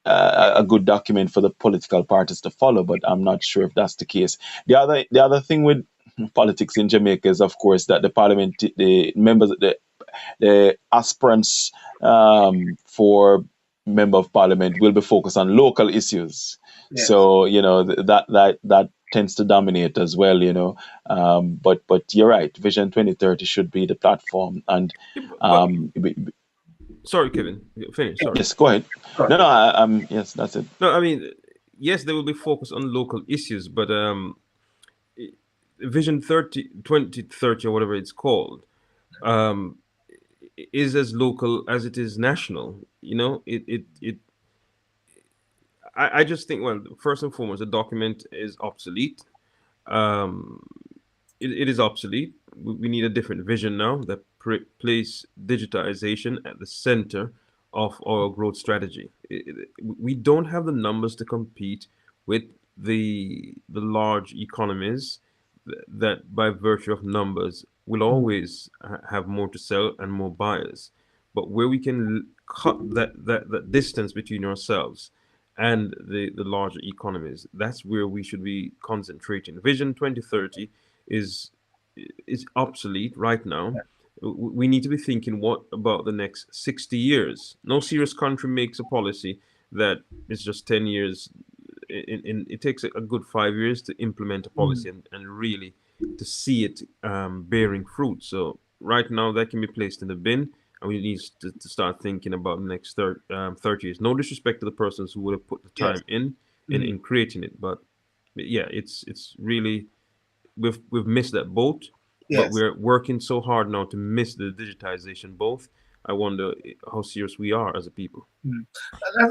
a good document for the political parties to follow, but I'm not sure if that's the case. The other thing with politics in Jamaica is, of course, that the members, the aspirants for member of parliament will be focused on local issues. Yes. So that tends to dominate as well. But you're right. Vision 2030 should be the platform. And sorry, Kevin, finish. Sorry. Yes, go ahead. No, yes, that's it. No, I mean, yes, they will be focused on local issues, but Vision 2030 or whatever it's called is as local as it is national. I just think, well, first and foremost, the document is obsolete. It is obsolete. We need a different vision now that place digitization at the center of our growth strategy. We don't have the numbers to compete with the large economies that by virtue of numbers will always have more to sell and more buyers. But where we can cut that distance between ourselves and the larger economies, that's where we should be concentrating. Vision 2030 is obsolete right now. We need to be thinking, what about the next 60 years? No serious country makes a policy that is just 10 years. It takes a good 5 years to implement a policy and really to see it bearing fruit. So right now that can be placed in the bin and we need to start thinking about the next 30 years. No disrespect to the persons who would have put the time in creating it, but yeah, it's really we've missed that boat. But we're working so hard now to miss the digitization both. I wonder how serious we are as a people.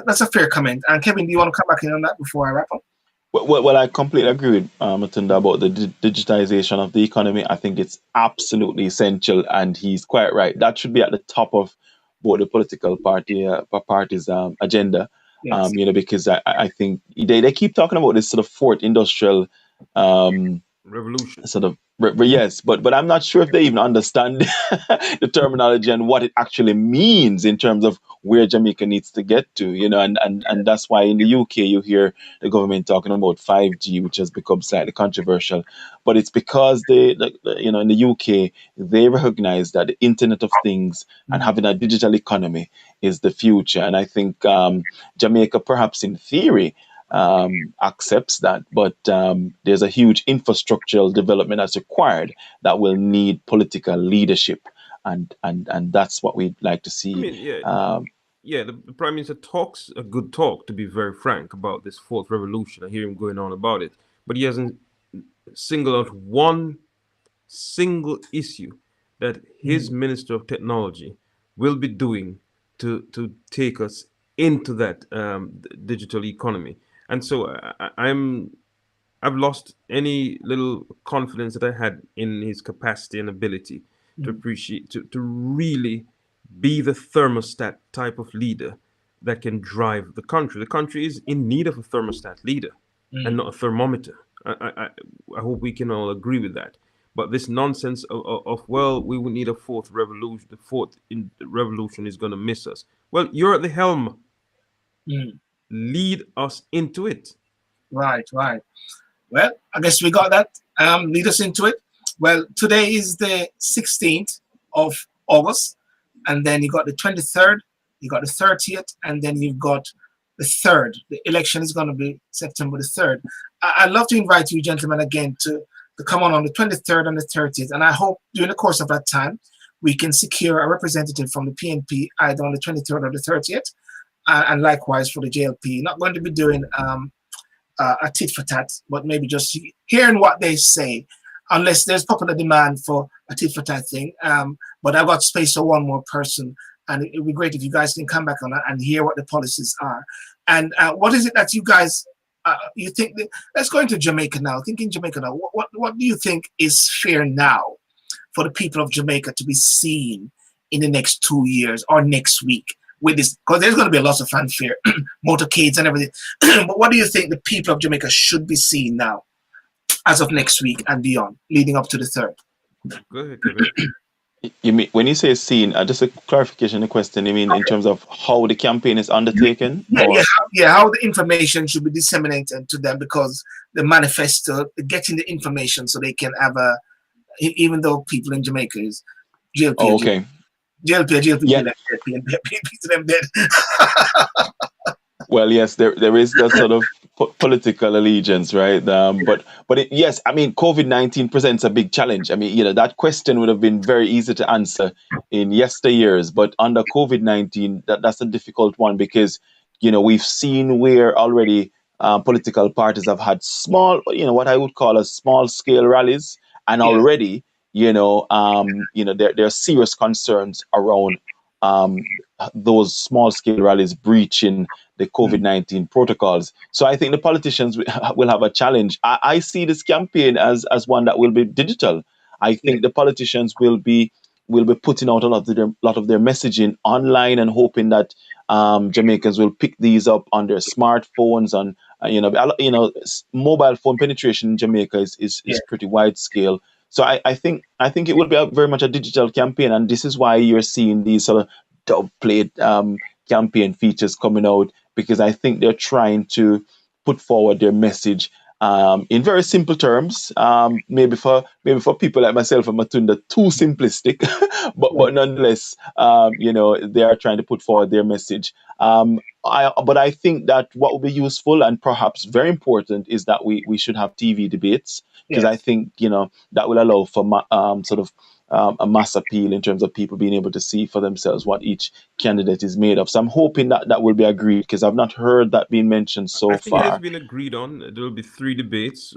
That's a fair comment. And Kevin, do you want to come back in on that before I wrap up? Well, I completely agree with Matondo about the digitization of the economy. I think it's absolutely essential, and he's quite right. That should be at the top of both the political parties' agenda. Yes. Because I think they keep talking about this sort of fourth industrial revolution. Sort of yes, but I'm not sure if they even understand the terminology and what it actually means in terms of where Jamaica needs to get to, and that's why in the UK you hear the government talking about 5G, which has become slightly controversial. But it's because in the UK they recognize that the Internet of Things and having a digital economy is the future, and I think Jamaica, perhaps in theory, accepts that, but there's a huge infrastructural development that's required that will need political leadership, and that's what we'd like to see. I mean, the Prime Minister talks a good talk, to be very frank, about this fourth revolution. I hear him going on about it, but he hasn't singled out one single issue that his Minister of Technology will be doing to take us into that digital economy. And so I've lost any little confidence that I had in his capacity and ability to appreciate, to really be the thermostat type of leader that can drive the country. The country is in need of a thermostat leader and not a thermometer. I hope we can all agree with that. But this nonsense of well, we would need a fourth revolution. The fourth revolution is going to miss us. Well, you're at the helm. Lead us into it. Right. Well, I guess we got that. Lead us into it. Well, today is the 16th of August, and then you got the 23rd, you got the 30th, and then you've got the 3rd. The election is going to be September the 3rd. I'd love to invite you, gentlemen, again to come on the 23rd and the 30th, and I hope during the course of that time we can secure a representative from the PNP either on the 23rd or the 30th. And likewise for the JLP, not going to be doing a tit for tat, but maybe just hearing what they say, unless there's popular demand for a tit for tat thing. But I've got space for one more person, and it would be great if you guys can come back on that and hear what the policies are. And what is it that you guys you think? Let's go into Jamaica now. Thinking Jamaica now. What do you think is fair now for the people of Jamaica to be seen in the next 2 years or next week? With this, because there's going to be a lot of fanfare, motorcades and everything. But what do you think the people of Jamaica should be seeing now, as of next week and beyond, leading up to the 3rd? Go ahead, Kevin. You mean when you say seen? Just a clarification, the question. You mean in terms of how the campaign is undertaken? How the information should be disseminated to them, because the manifesto, getting the information so they can have even though people in Jamaica is JLP. Oh, okay. JLP, yeah. them dead. Well, yes, there is that sort of political allegiance, right? But yes, I mean, COVID-19 presents a big challenge. I mean, that question would have been very easy to answer in yesteryears, but under COVID-19, that's a difficult one, because we've seen where already political parties have had small, what I would call a small scale rallies, and already. There are serious concerns around those small-scale rallies breaching the COVID-19 protocols. So I think the politicians will have a challenge. I see this campaign as one that will be digital. I think the politicians will be putting out a lot of their messaging online and hoping that Jamaicans will pick these up on their smartphones. On mobile phone penetration in Jamaica is pretty wide scale. So I think it will be very much a digital campaign, and this is why you're seeing these sort of dub-played campaign features coming out, because I think they're trying to put forward their message in very simple terms. Maybe for people like myself and Matondo, too simplistic, but nonetheless, they are trying to put forward their message. But I think that what will be useful and perhaps very important is that we should have TV debates, because I think that will allow for sort of a mass appeal in terms of people being able to see for themselves what each candidate is made of. So I'm hoping that that will be agreed, because I've not heard that being mentioned so I think it far. has been agreed on. There will be 3 debates.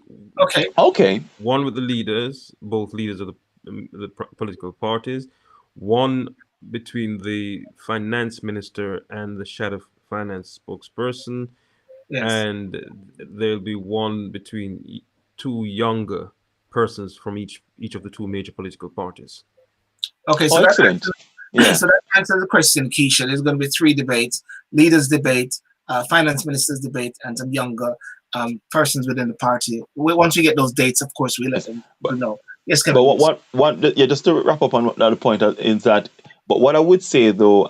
Okay. One with the leaders, both leaders of the political parties. One between the finance minister and the shadow finance spokesperson. Yes. And there'll be one between 2 younger persons from each of the 2 major political parties. Okay, so excellent. So that answers the question, Keisha. There's going to be 3 debates: leaders debate, finance ministers debate, and some younger persons within the party. Once we get those dates, of course, we'll let them know. Yes, Kevin. But just to wrap up on the point is that. But what I would say, though,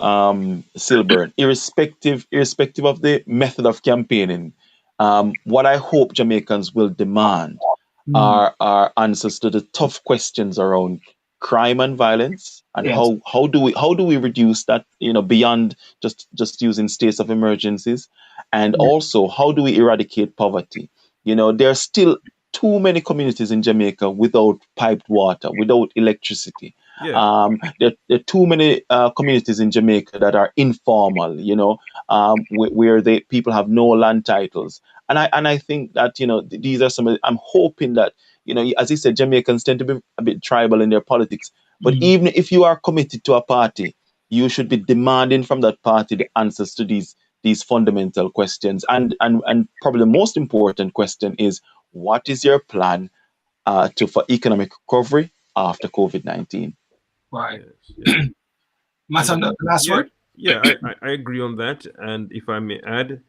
Sylbourne, irrespective of the method of campaigning, what I hope Jamaicans will demand are answers to the tough questions around crime and violence, and how do we reduce that, beyond just using states of emergencies, and also how do we eradicate poverty? There are still too many communities in Jamaica without piped water, without electricity. Yeah. There are too many communities in Jamaica that are informal, where people have no land titles. And I think that, these are I'm hoping that, as you said, Jamaicans tend to be a bit tribal in their politics. But even if you are committed to a party, you should be demanding from that party the answers to these fundamental questions. And probably the most important question is, what is your plan for economic recovery after COVID-19? Right. Yes. Matondo, last word? Yeah, I agree on that. And if I may add,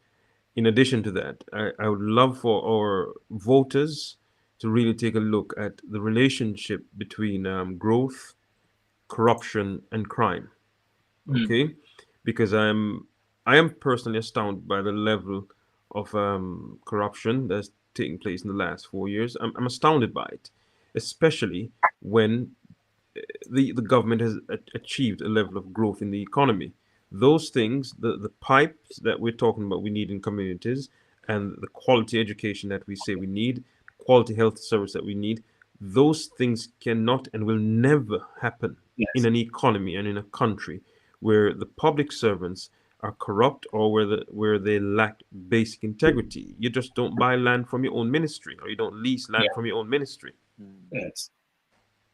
in addition to that, I would love for our voters to really take a look at the relationship between growth, corruption, and crime. Okay? Because I am personally astounded by the level of corruption that's taking place in the last 4 years. I'm astounded by it, especially when the government has achieved a level of growth in the economy. Those things, the pipes that we're talking about we need in communities, and the quality education that we say we need, quality health service that we need, those things cannot and will never happen in an economy and in a country where the public servants are corrupt, or where they lack basic integrity. You just don't buy land from your own ministry, or you don't lease land from your own ministry. Yes.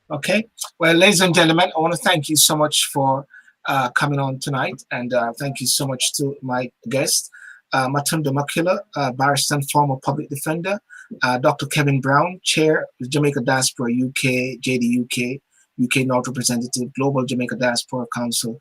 Okay. Well, ladies and gentlemen, I want to thank you so much for coming on tonight, and thank you so much to my guest, Matondo Mukulu, barrister and former public defender, Dr. Kevin Brown, chair of Jamaica Diaspora UK, JDUK, UK North Representative, Global Jamaica Diaspora Council,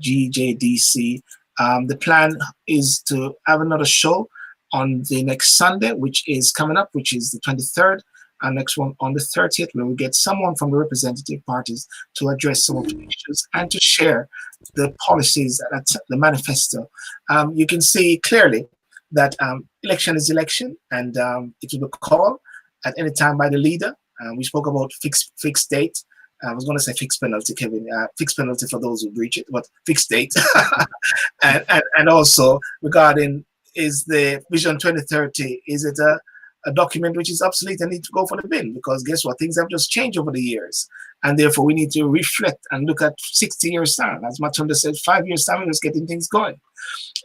GJDC. The plan is to have another show on the next Sunday, which is coming up, which is the 23rd, and next one on the 30th, where we get someone from the representative parties to address some of the issues and to share the policies, the manifesto. You can see clearly that election is election, and it will be called at any time by the leader. We spoke about fixed date. I was going to say fixed penalty, Kevin. Fixed penalty for those who breach it, but fixed date. and also regarding, is the Vision 2030, is it a document which is obsolete and need to go for the bin? Because guess what? Things have just changed over the years. And therefore, we need to reflect and look at 60 years' time. As Matondo said, 5 years' time, we're just getting things going.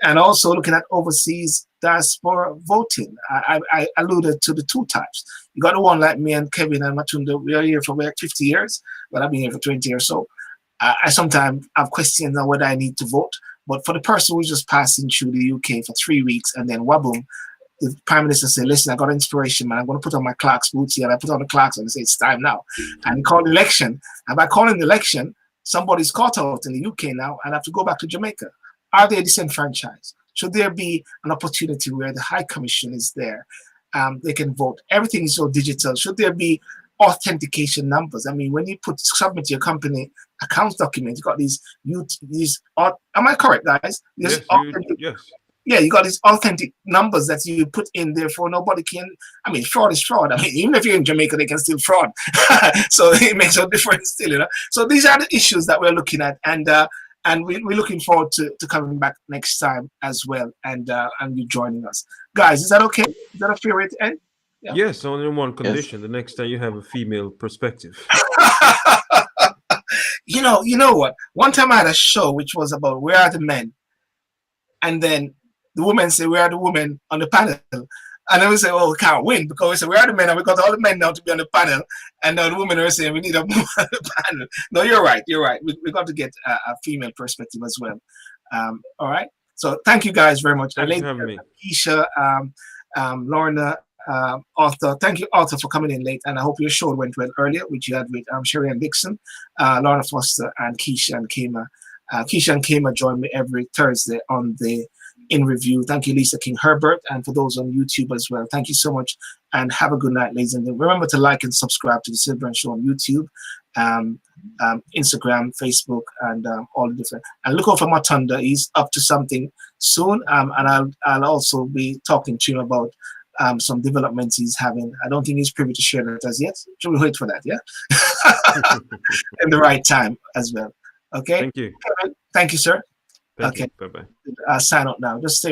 And also looking at overseas diaspora voting. I alluded to the 2 types. You got the one like me and Kevin and Matondo. We are here for about 50 years, but I've been here for 20 years. So I sometimes have questions on whether I need to vote. But for the person who's just passing through the UK for 3 weeks and then waboom, the Prime Minister said, listen, I got inspiration, man. I'm going to put on my Clark's boots here. And I put on the Clark's and say, it's time now. And he called election. And by calling the election, somebody's caught out in the UK now and have to go back to Jamaica. Are they disenfranchised? Should there be an opportunity where the High Commission is there? They can vote. Everything is so digital. Should there be authentication numbers? I mean, when you submit your company account document, you got these. Am I correct, guys? Yes. Yeah, you got these authentic numbers that you put in there for nobody can. I mean, fraud is fraud. I mean, even if you're in Jamaica, they can still fraud. So it makes no difference still, you know. So these are the issues that we're looking at, and we're looking forward to coming back next time as well, and you joining us, guys. Is that okay? Is that a fair way to end? Yeah. Yes, only one condition: the next time you have a female perspective. You know what? One time I had a show which was about where are the men, and then the women say where are the women on the panel, and then we say, oh, we can't win because we say where are the men, and we got all the men now to be on the panel, and now the women are saying we need a woman on the panel. No, you're right. You're right. We got to get a female perspective as well. All right. So thank you guys very much. Thanks for having me. Keisha, Lorna, Arthur, thank you, Arthur, for coming in late, and I hope your show went well earlier, which you had with Sherry and Dixon, Lorna Foster, and Keisha and Kema. Keisha and Kema join me every Thursday on the In Review. Thank you, Lisa King Herbert, and for those on YouTube as well. Thank you so much, and have a good night, ladies and gentlemen. Remember to like and subscribe to the SYLBOURNE Show on YouTube, Instagram, Facebook, and all the different. And look out for Matondo. He's up to something soon, and I'll also be talking to him about some developments he's having. I don't think he's privy to share that as yet. Should we wait for that? Yeah, in the right time as well. Okay. Thank you. Thank you, sir. Thank okay. You. Bye bye. Sign out now. Just stay right.